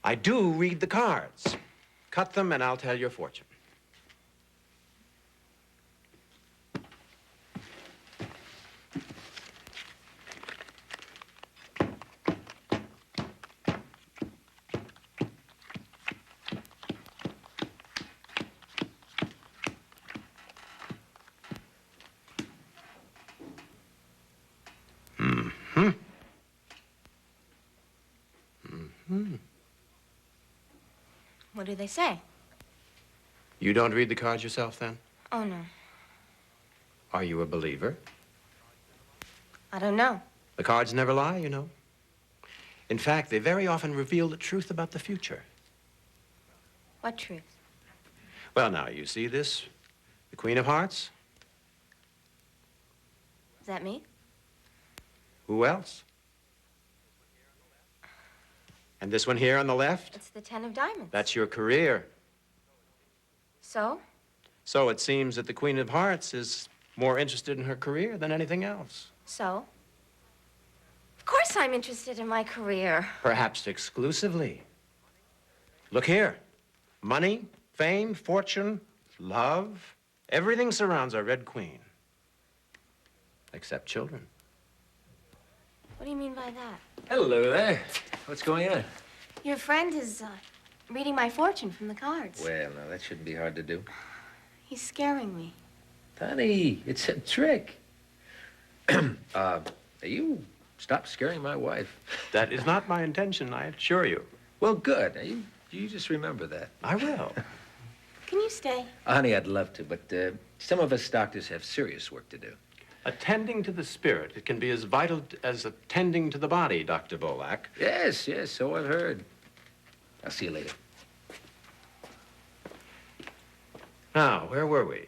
Speaker 17: I do read the cards. Cut them and I'll tell your fortune.
Speaker 24: What do they say?
Speaker 17: You don't read the cards yourself, then?
Speaker 24: Oh, no.
Speaker 17: Are you a believer?
Speaker 24: I don't know.
Speaker 17: The cards never lie, you know. In fact, they very often reveal the truth about the future.
Speaker 24: What truth?
Speaker 17: Well, now, you see this? The Queen of Hearts?
Speaker 24: Is that me?
Speaker 17: Who else? And this one here on the left?
Speaker 24: It's the 10 of diamonds.
Speaker 17: That's your career.
Speaker 24: So?
Speaker 17: So it seems that the Queen of Hearts is more interested in her career than anything else.
Speaker 24: So? Of course I'm interested in my career.
Speaker 17: Perhaps exclusively. Look here. Money, fame, fortune, love. Everything surrounds our Red Queen. Except children.
Speaker 24: What do you mean by that?
Speaker 28: Hello there. What's going on?
Speaker 24: Your friend is reading my fortune from the cards.
Speaker 28: Well, now, that shouldn't be hard to do.
Speaker 24: He's scaring me.
Speaker 28: Honey, it's a trick. You stop scaring my wife.
Speaker 17: That is not my intention, I assure you.
Speaker 28: Well, good. Now, you just remember that.
Speaker 17: I will.
Speaker 24: Can you stay?
Speaker 28: Honey, I'd love to, but some of us doctors have serious work to do.
Speaker 17: Attending to the spirit, it can be as vital as attending to the body, Dr. Bolak.
Speaker 28: Yes, so I've heard. I'll see you later.
Speaker 17: Now, where were we?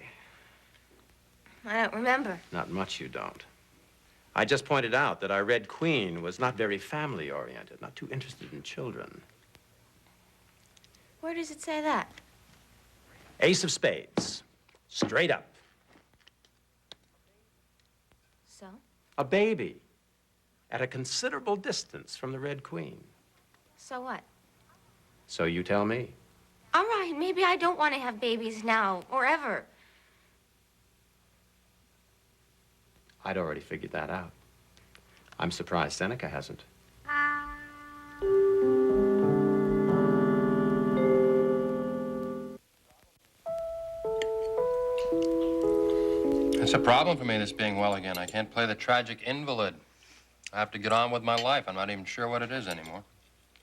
Speaker 24: I don't remember.
Speaker 17: Not much you don't. I just pointed out that our Red Queen was not very family-oriented, not too interested in children.
Speaker 24: Where does it say that?
Speaker 17: Ace of Spades. Straight up.
Speaker 24: So?
Speaker 17: A baby at a considerable distance from the Red Queen.
Speaker 24: So what?
Speaker 17: So you tell me.
Speaker 24: All right, maybe I don't want to have babies now or ever.
Speaker 17: I'd already figured that out. I'm surprised Seneca hasn't.
Speaker 3: It's a problem for me, this being well again. I can't play the tragic invalid. I have to get on with my life. I'm not even sure what it is anymore.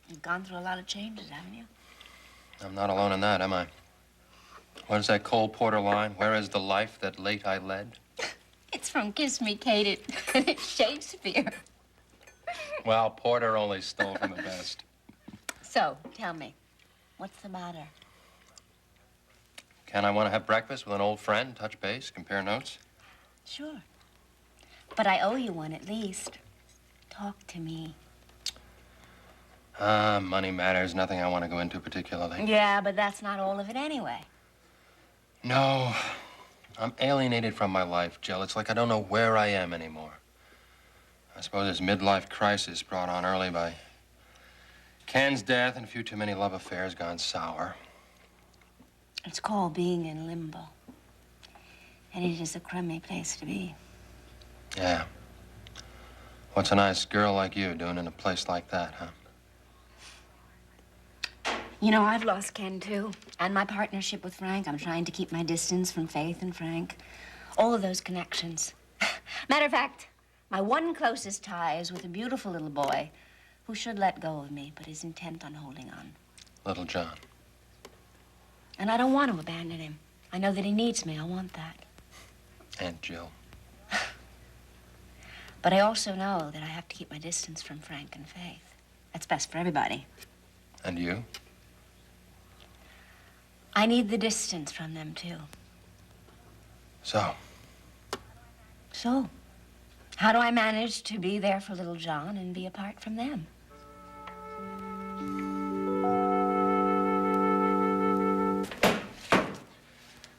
Speaker 2: You've gone through a lot of changes, haven't you?
Speaker 3: I'm not alone in that, am I? What is that Cole Porter line? Where is the life that late I led?
Speaker 24: It's from Kiss Me, Kate. It's Shakespeare.
Speaker 3: Well, Porter only stole from the best.
Speaker 24: So, tell me, what's the matter?
Speaker 3: Can I want to have breakfast with an old friend, touch base, compare notes?
Speaker 2: Sure. But I owe you one at least. Talk to me.
Speaker 3: Money matters. Nothing I want to go into particularly.
Speaker 2: Yeah, but that's not all of it anyway.
Speaker 3: No. I'm alienated from my life, Jill. It's like I don't know where I am anymore. I suppose this midlife crisis brought on early by Ken's death and a few too many love affairs gone sour.
Speaker 2: It's called being in limbo. And it is a crummy place to be.
Speaker 3: Yeah. What's a nice girl like you doing in a place like that, huh?
Speaker 2: You know, I've lost Ken, too. And my partnership with Frank. I'm trying to keep my distance from Faith and Frank. All of those connections. Matter of fact, my one closest tie is with a beautiful little boy who should let go of me, but is intent on holding on.
Speaker 3: Little John.
Speaker 2: And I don't want to abandon him. I know that he needs me. I want that.
Speaker 3: Aunt Jill.
Speaker 2: But I also know that I have to keep my distance from Frank and Faith. That's best for everybody.
Speaker 3: And you?
Speaker 2: I need the distance from them, too.
Speaker 3: So?
Speaker 2: So? How do I manage to be there for little John and be apart from them?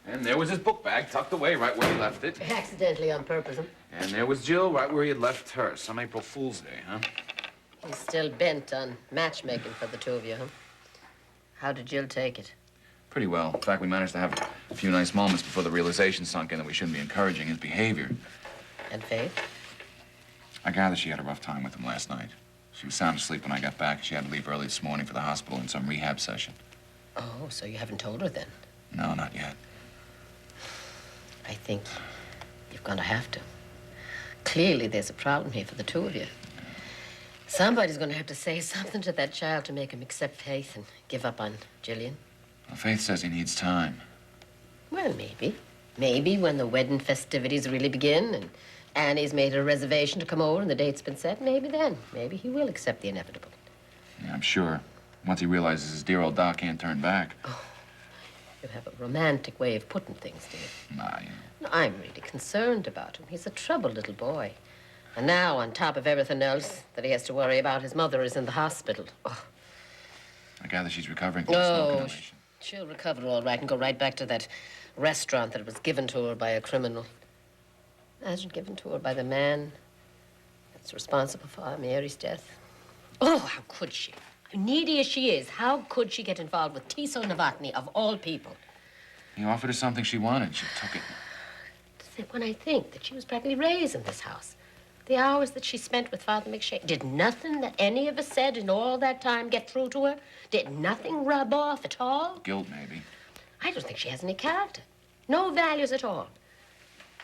Speaker 6: And there was his book bag tucked away right where he left it.
Speaker 9: Accidentally on purpose, huh?
Speaker 6: And there was Jill right where he had left her. Some April Fool's Day, huh?
Speaker 9: He's still bent on matchmaking for the two of you, huh? How did Jill take it?
Speaker 6: Pretty well. In fact, we managed to have a few nice moments before the realization sunk in that we shouldn't be encouraging his behavior.
Speaker 9: And Faith?
Speaker 6: I gather she had a rough time with him last night. She was sound asleep when I got back. She had to leave early this morning for the hospital in some rehab session.
Speaker 9: Oh, so you haven't told her then?
Speaker 6: No, not yet.
Speaker 9: I think you're going to have to. Clearly, there's a problem here for the two of you. Somebody's going to have to say something to that child to make him accept Faith and give up on Jillian.
Speaker 6: Well, Faith says he needs time.
Speaker 9: Well, maybe. Maybe when the wedding festivities really begin and Annie's made a reservation to come over and the date's been set, maybe then. Maybe he will accept the inevitable.
Speaker 6: Yeah, I'm sure. Once he realizes his dear old Doc can't turn back.
Speaker 9: Oh, you have a romantic way of putting things, dear.
Speaker 6: Nah, you know.
Speaker 9: No, I'm really concerned about him. He's a troubled little boy. And now, on top of everything else that he has to worry about, his mother is in the hospital. Oh.
Speaker 6: I gather she's recovering from the smoke inhalation.
Speaker 9: She'll recover all right and go right back to that restaurant that was given to her by a criminal. Imagine given to her by the man that's responsible for Aunt Mary's death. Oh, how could she? Needy as she is, how could she get involved with Tiso Novotny, of all people?
Speaker 6: He offered her something she wanted. She took it.
Speaker 9: When I think that she was practically raised in this house, the hours that she spent with Father McShane, did nothing that any of us said in all that time get through to her? Did nothing rub off at all?
Speaker 6: Guilt, maybe.
Speaker 9: I don't think she has any character. No values at all.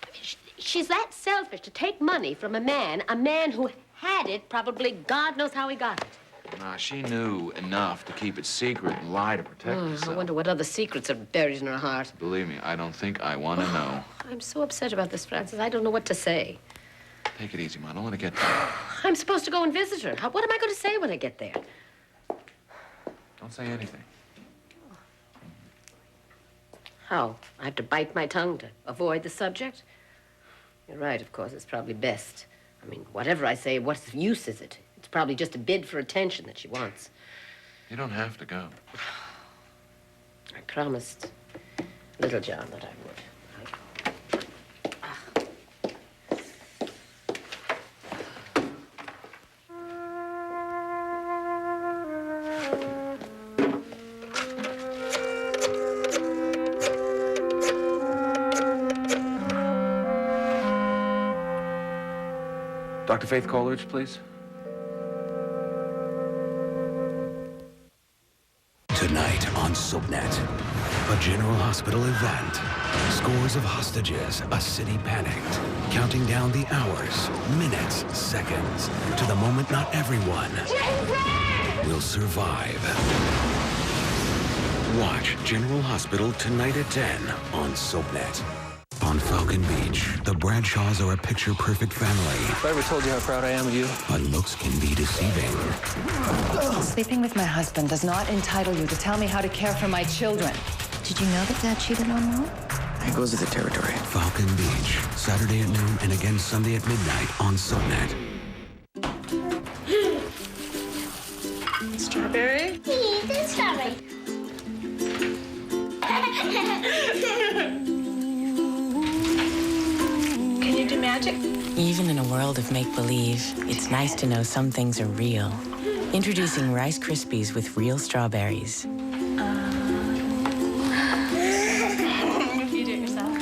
Speaker 9: I mean, she's that selfish to take money from a man who had it, probably God knows how he got it.
Speaker 6: Nah, she knew enough to keep it secret and lie to protect herself.
Speaker 9: I wonder what other secrets are buried in her heart.
Speaker 6: Believe me, I don't think I want to know.
Speaker 9: I'm so upset about this, Francis. I don't know what to say.
Speaker 6: Take it easy, Ma. Don't let it get to you.
Speaker 9: I'm supposed to go and visit her. What am I going to say when I get there?
Speaker 6: Don't say anything.
Speaker 9: How? I have to bite my tongue to avoid the subject? You're right, of course. It's probably best. I mean, whatever I say, what use is it? It's probably just a bid for attention that she wants.
Speaker 6: You don't have to go.
Speaker 9: I promised little John that I would.
Speaker 6: Dr. Faith Coleridge, please.
Speaker 7: Tonight on SoapNet, a General Hospital event. Scores of hostages, a city panicked, counting down the hours, minutes, seconds, to the moment not everyone will survive. Watch General Hospital tonight at 10 on SoapNet. On Falcon Beach, the Bradshaws are a picture-perfect family.
Speaker 8: If I ever told you how proud I am of you.
Speaker 7: But looks can be deceiving.
Speaker 11: Sleeping with my husband does not entitle you to tell me how to care for my children. Did you know that Dad cheated on Mom?
Speaker 8: It goes with the territory.
Speaker 7: Falcon Beach, Saturday at noon and again Sunday at midnight on SoapNet.
Speaker 11: Strawberry?
Speaker 24: It's strawberry.
Speaker 11: Can you do magic?
Speaker 23: Even in a world of make-believe, it's nice to know some things are real. Introducing Rice Krispies with real strawberries.
Speaker 11: You do it yourself.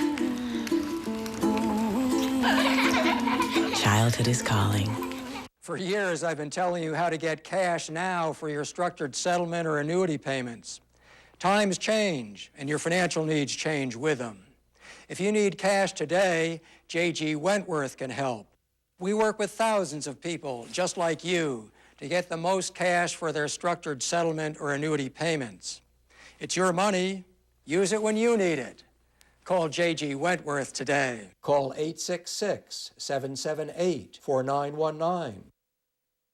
Speaker 23: Childhood is calling.
Speaker 14: For years, I've been telling you how to get cash now for your structured settlement or annuity payments. Times change, and your financial needs change with them. If you need cash today, J.G. Wentworth can help. We work with thousands of people just like you to get the most cash for their structured settlement or annuity payments. It's your money. Use it when you need it. Call J.G. Wentworth today. Call 866-778-4919.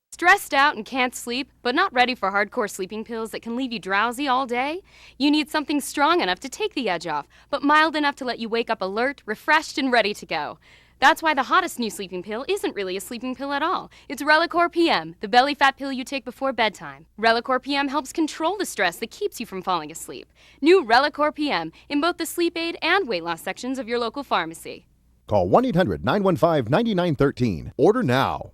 Speaker 15: Stressed out and can't sleep, but not ready for hardcore sleeping pills that can leave you drowsy all day? You need something strong enough to take the edge off, but mild enough to let you wake up alert, refreshed, and ready to go. That's why the hottest new sleeping pill isn't really a sleeping pill at all. It's Relicore PM, the belly fat pill you take before bedtime. Relicore PM helps control the stress that keeps you from falling asleep. New Relicore PM in both the sleep aid and weight loss sections of your local pharmacy.
Speaker 16: Call 1-800-915-9913. Order now.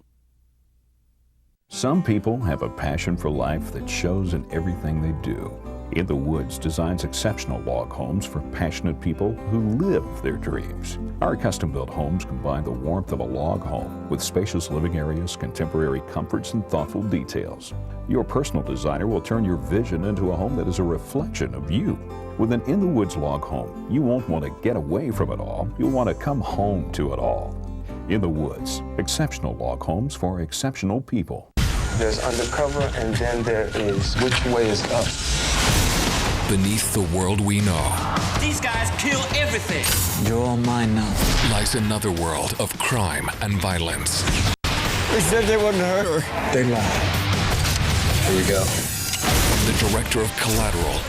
Speaker 19: Some people have a passion for life that shows in everything they do. In the Woods designs exceptional log homes for passionate people who live their dreams. Our custom-built homes combine the warmth of a log home with spacious living areas, contemporary comforts, and thoughtful details. Your personal designer will turn your vision into a home that is a reflection of you. With an In the Woods log home, you won't want to get away from it all. You'll want to come home to it all. In the Woods, exceptional log homes for exceptional people.
Speaker 26: There's undercover, and then there is which way is up.
Speaker 7: Beneath the world we know
Speaker 27: These guys kill everything.
Speaker 26: You're all mine now.
Speaker 7: lies another world of crime and violence.
Speaker 26: They said they wouldn't hurt her. They lied. Here we go.
Speaker 7: The director of Collateral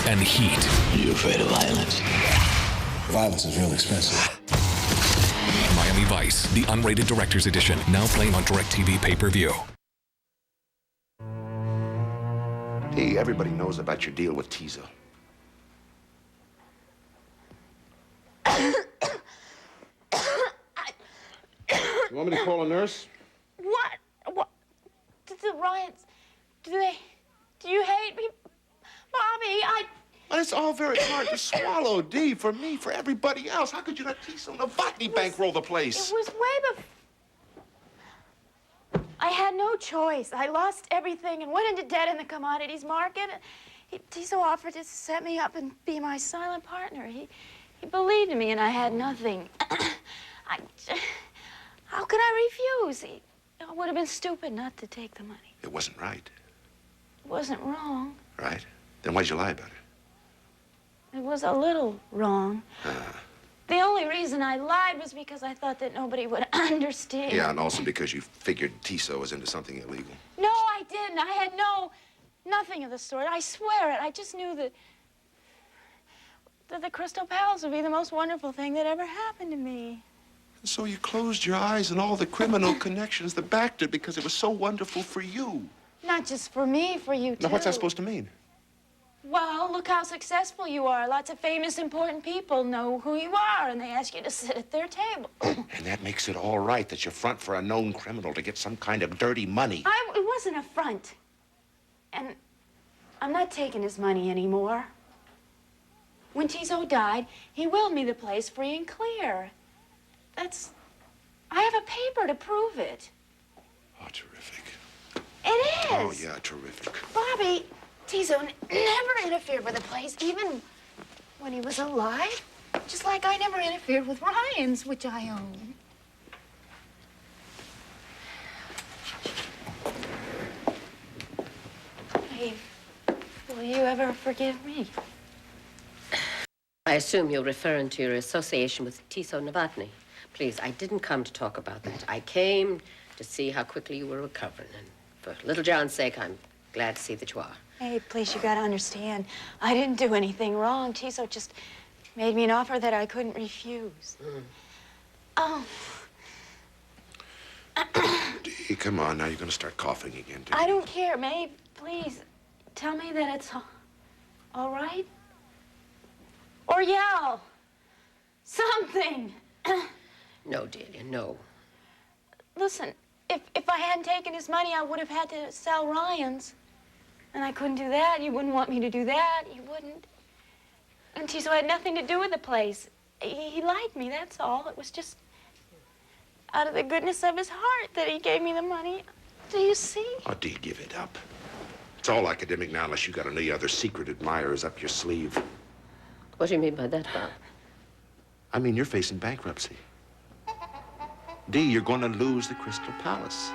Speaker 7: and Heat.
Speaker 26: You afraid of violence? Violence is real expensive.
Speaker 7: Miami Vice, the unrated director's edition, now playing on DirecTV pay-per-view.
Speaker 29: Hey, everybody knows about your deal with Tizo.
Speaker 17: You want me to call a nurse?
Speaker 5: What? The Ryans, do you hate me? Bobby,
Speaker 29: But it's all very hard to swallow, Dee, for me, for everybody else. How could you let Tizo Novotny bankroll the place?
Speaker 5: It was way before. I had no choice. I lost everything and went into debt in the commodities market. Tizo offered to set me up and be my silent partner. He believed in me, and I had nothing. How could I refuse? It would have been stupid not to take the money.
Speaker 29: It wasn't right,
Speaker 5: It wasn't wrong.
Speaker 29: right? Then why'd you lie about it?
Speaker 5: It was a little wrong. The only reason I lied was because I thought that nobody would understand.
Speaker 29: Yeah, and also because you figured Tizo was into something illegal.
Speaker 5: No, I didn't. I had nothing of the sort. I swear it. I just knew that the Crystal Palace would be the most wonderful thing that ever happened to me.
Speaker 29: And so you closed your eyes on all the criminal connections that backed it because it was so wonderful for you.
Speaker 5: Not just for me, for you, too.
Speaker 29: Now, what's that supposed to mean?
Speaker 5: Well, look how successful you are. Lots of famous, important people know who you are, and they ask you to sit at their table.
Speaker 29: And that makes it all right that you front for a known criminal to get some kind of dirty money.
Speaker 5: It wasn't a front. And I'm not taking his money anymore. When Tizo died, he willed me the place free and clear. I have a paper to prove it.
Speaker 29: Oh, terrific.
Speaker 5: It is.
Speaker 29: Oh, yeah, terrific.
Speaker 5: Bobby, Tizo never interfered with the place, even when he was alive. Just like I never interfered with Ryan's, which I own. Dave, will you ever forgive me?
Speaker 9: I assume you're referring to your association with Tiso Novotny. Please, I didn't come to talk about that. I came to see how quickly you were recovering. And for little John's sake, I'm glad to see that you are.
Speaker 5: Hey, please, you gotta understand. I didn't do anything wrong. Tiso just made me an offer that I couldn't refuse. Oh.
Speaker 29: Dee, come on, now you're gonna start coughing again.
Speaker 5: I don't care, Maeve. Please, tell me that it's all right. Or yell. Something.
Speaker 9: No, Delia, no.
Speaker 5: Listen, if I hadn't taken his money, I would have had to sell Ryan's. And I couldn't do that. You wouldn't want me to do that. You wouldn't. And Tiso had nothing to do with the place. He liked me, that's all. It was just out of the goodness of his heart that he gave me the money. Do you see?
Speaker 29: Oh, Dee, give it up. It's all academic now unless you got any other secret admirers up your sleeve.
Speaker 9: What do you mean by that, Bob?
Speaker 29: I mean, you're facing bankruptcy. Dee, you're going to lose the Crystal Palace.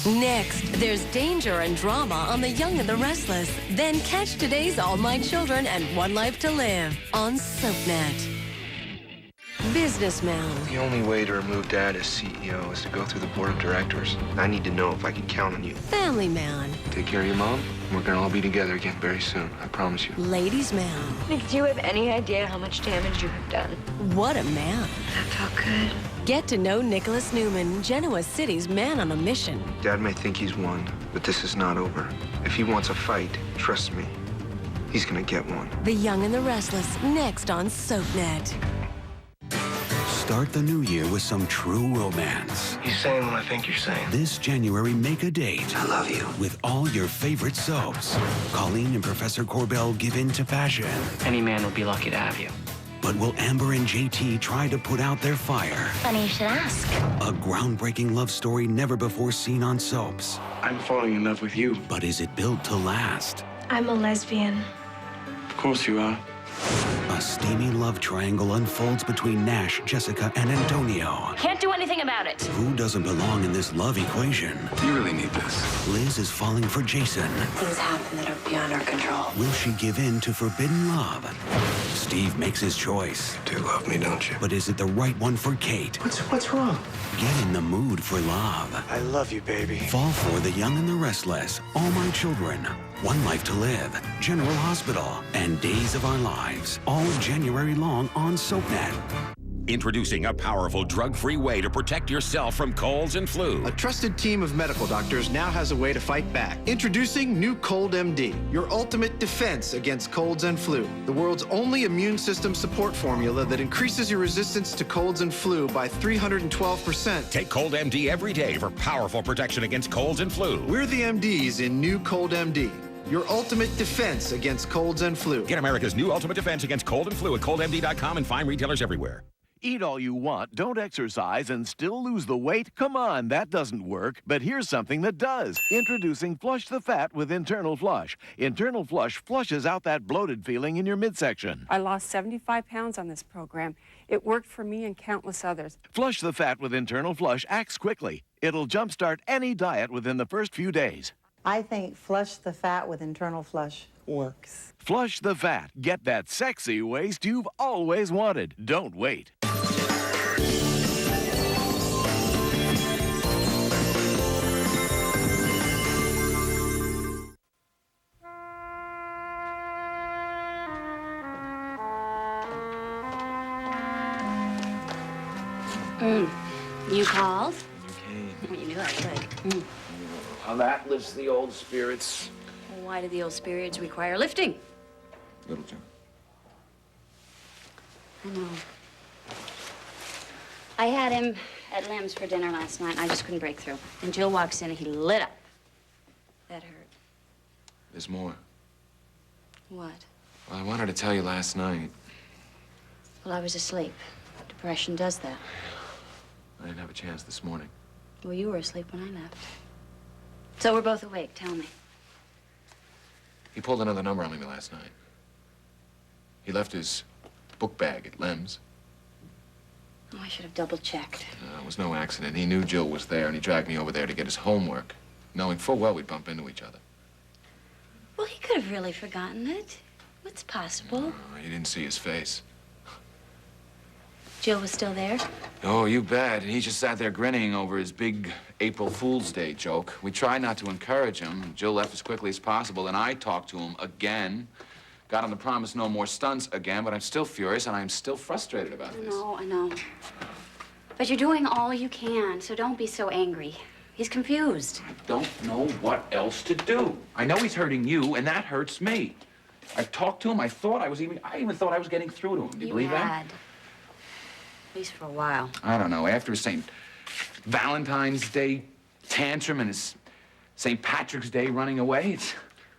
Speaker 23: Next, there's danger and drama on The Young and the Restless. Then catch today's All My Children and One Life to Live on SoapNet. Businessman.
Speaker 8: The only way to remove Dad as CEO is to go through the board of directors. I need to know if I can count on you.
Speaker 23: Family man.
Speaker 8: Take care of your mom. We're gonna all be together again very soon. I promise you.
Speaker 23: Ladies man.
Speaker 1: Nick, do you have any idea how much damage you have done?
Speaker 23: What a man.
Speaker 1: That felt good.
Speaker 23: Get to know Nicholas Newman, Genoa City's man on a mission.
Speaker 8: Dad may think he's won, but this is not over. If he wants a fight, trust me, he's gonna get one.
Speaker 23: The Young and the Restless, next on SoapNet.
Speaker 7: Start the new year with some true romance.
Speaker 8: You're saying what I think you're saying.
Speaker 7: This January, make a date.
Speaker 8: I love you.
Speaker 7: With all your favorite soaps. Colleen and Professor Corbell give in to passion.
Speaker 4: Any man would be lucky to have you.
Speaker 7: But will Amber and JT try to put out their fire?
Speaker 1: Funny you should ask.
Speaker 7: A groundbreaking love story never before seen on soaps.
Speaker 8: I'm falling in love with you.
Speaker 7: But is it built to last?
Speaker 1: I'm a lesbian.
Speaker 8: Of course you are.
Speaker 7: A steamy love triangle unfolds between Nash, Jessica, and Antonio.
Speaker 1: Can't do anything about it.
Speaker 7: Who doesn't belong in this love equation?
Speaker 8: You really need this.
Speaker 7: Liz is falling for Jason.
Speaker 1: Things happen that are beyond our control.
Speaker 7: Will she give in to forbidden love? Steve makes his choice.
Speaker 8: You do love me, don't you?
Speaker 7: But is it the right one for Kate?
Speaker 8: What's wrong?
Speaker 7: Get in the mood for love.
Speaker 8: I love you, baby.
Speaker 7: Fall for The Young and the Restless, All My Children, One Life to Live, General Hospital, and Days of Our Lives. All January long on SoapNet.
Speaker 10: Introducing a powerful drug-free way to protect yourself from colds and flu.
Speaker 12: A trusted team of medical doctors now has a way to fight back. Introducing New Cold MD, your ultimate defense against colds and flu. The world's only immune system support formula that increases your resistance to colds and flu by 312%.
Speaker 10: Take Cold MD every day for powerful protection against colds and flu.
Speaker 12: We're the MDs in New Cold MD. Your ultimate defense against colds and flu.
Speaker 10: Get America's new ultimate defense against cold and flu at coldmd.com and find retailers everywhere.
Speaker 13: Eat all you want, don't exercise, and still lose the weight? Come on, that doesn't work. But here's something that does. Introducing Flush the Fat with Internal Flush. Internal Flush flushes out that bloated feeling in your midsection.
Speaker 16: I lost 75 pounds on this program. It worked for me and countless others.
Speaker 13: Flush the Fat with Internal Flush acts quickly. It'll jumpstart any diet within the first few days.
Speaker 18: I think Flush the Fat with Internal Flush works.
Speaker 13: Flush the Fat. Get that sexy waist you've always wanted. Don't wait.
Speaker 2: You called?
Speaker 8: Okay.
Speaker 2: Well, you knew I would.
Speaker 8: How that lifts the old spirits.
Speaker 2: Well, why do the old spirits require lifting?
Speaker 6: Little John.
Speaker 2: I know. I had him at Lam's for dinner last night, and I just couldn't break through. And Jill walks in, and he lit up. That hurt.
Speaker 8: There's more.
Speaker 2: What?
Speaker 8: Well, I wanted to tell you last night.
Speaker 2: Well, I was asleep. Depression does that.
Speaker 6: I didn't have a chance this morning.
Speaker 2: Well, you were asleep when I left. So we're both awake. Tell me.
Speaker 6: He pulled another number on me last night. He left his book bag at Lem's.
Speaker 2: Oh, I should have double-checked.
Speaker 6: It was no accident. He knew Jill was there, and he dragged me over there to get his homework, knowing full well we'd bump into each other.
Speaker 2: Well, he could have really forgotten it. It's possible.
Speaker 6: You didn't see his face.
Speaker 2: Jill was still there?
Speaker 6: Oh, you bet. And he just sat there grinning over his big April Fool's Day joke. We tried not to encourage him. Jill left as quickly as possible, and I talked to him again. Got him to promise no more stunts again, but I'm still furious, and I'm still frustrated about this.
Speaker 2: I know. But you're doing all you can, so don't be so angry. He's confused.
Speaker 6: I don't know what else to do. I know he's hurting you, and that hurts me. I've talked to him. I even thought I was getting through to him. Do you believe that?
Speaker 2: At least for a while.
Speaker 6: I don't know. After his St. Valentine's Day tantrum and his St. Patrick's Day running away, it's...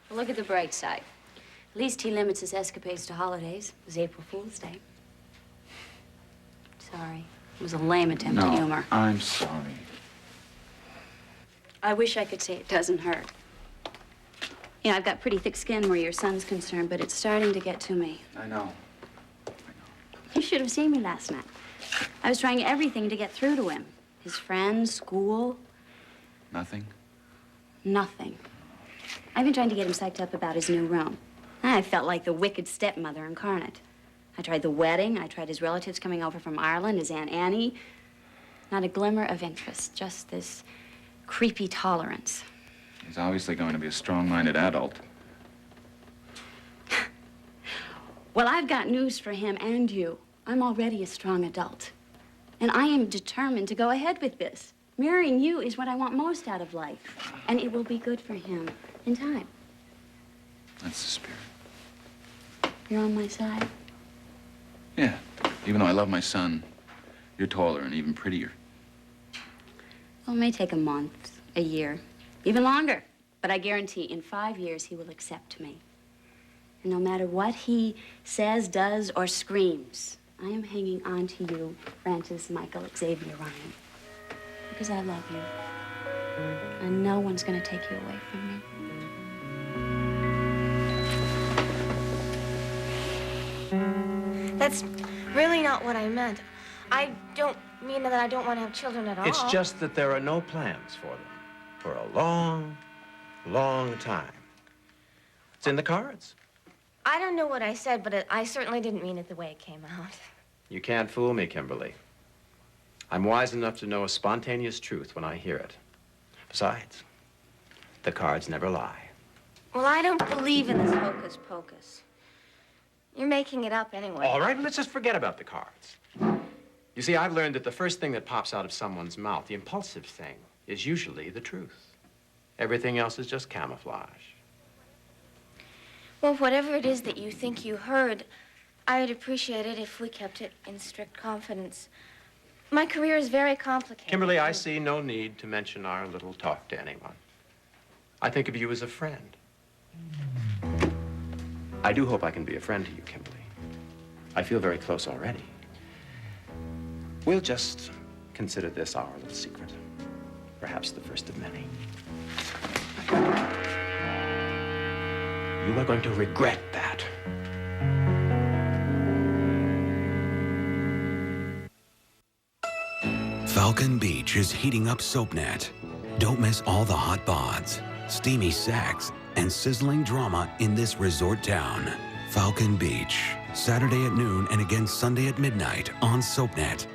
Speaker 2: Well, look at the bright side. At least he limits his escapades to holidays. It was April Fool's Day. Sorry. It was a lame attempt at humor.
Speaker 6: I'm sorry.
Speaker 2: I wish I could say it doesn't hurt. You know, I've got pretty thick skin where your son's concerned, but it's starting to get to me.
Speaker 6: I know.
Speaker 2: You should have seen me last night. I was trying everything to get through to him. His friends, school.
Speaker 6: Nothing?
Speaker 2: Nothing. I've been trying to get him psyched up about his new room. I felt like the wicked stepmother incarnate. I tried the wedding. I tried his relatives coming over from Ireland, his Aunt Annie. Not a glimmer of interest, just this creepy tolerance.
Speaker 6: He's obviously going to be a strong-minded adult.
Speaker 2: Well, I've got news for him and you. I'm already a strong adult. And I am determined to go ahead with this. Marrying you is what I want most out of life. And it will be good for him in time.
Speaker 6: That's the spirit.
Speaker 2: You're on my side?
Speaker 6: Yeah. Even though I love my son, you're taller and even prettier.
Speaker 2: Well, it may take a month, a year, even longer. But I guarantee in 5 years he will accept me. And no matter what he says, does, or screams, I am hanging on to you, Francis Michael Xavier Ryan. Because I love you. And no one's gonna take you away from me.
Speaker 3: That's really not what I meant. I don't mean that I don't want to have children at all.
Speaker 17: It's just that there are no plans for them for a long, long time. It's in the cards.
Speaker 3: I don't know what I said, but I certainly didn't mean it the way it came out.
Speaker 17: You can't fool me, Kimberly. I'm wise enough to know a spontaneous truth when I hear it. Besides, the cards never lie.
Speaker 3: Well, I don't believe in this hocus pocus. You're making it up anyway.
Speaker 17: All right, let's just forget about the cards. You see, I've learned that the first thing that pops out of someone's mouth, the impulsive thing, is usually the truth. Everything else is just camouflage.
Speaker 3: Well, whatever it is that you think you heard, I would appreciate it if we kept it in strict confidence. My career is very complicated.
Speaker 17: Kimberly, I see no need to mention our little talk to anyone. I think of you as a friend. I do hope I can be a friend to you, Kimberly. I feel very close already. We'll just consider this our little secret. Perhaps the first of many. You are going to regret that.
Speaker 7: Falcon Beach is heating up SoapNet. Don't miss all the hot bods, steamy sex, and sizzling drama in this resort town. Falcon Beach, Saturday at noon and again Sunday at midnight on SoapNet.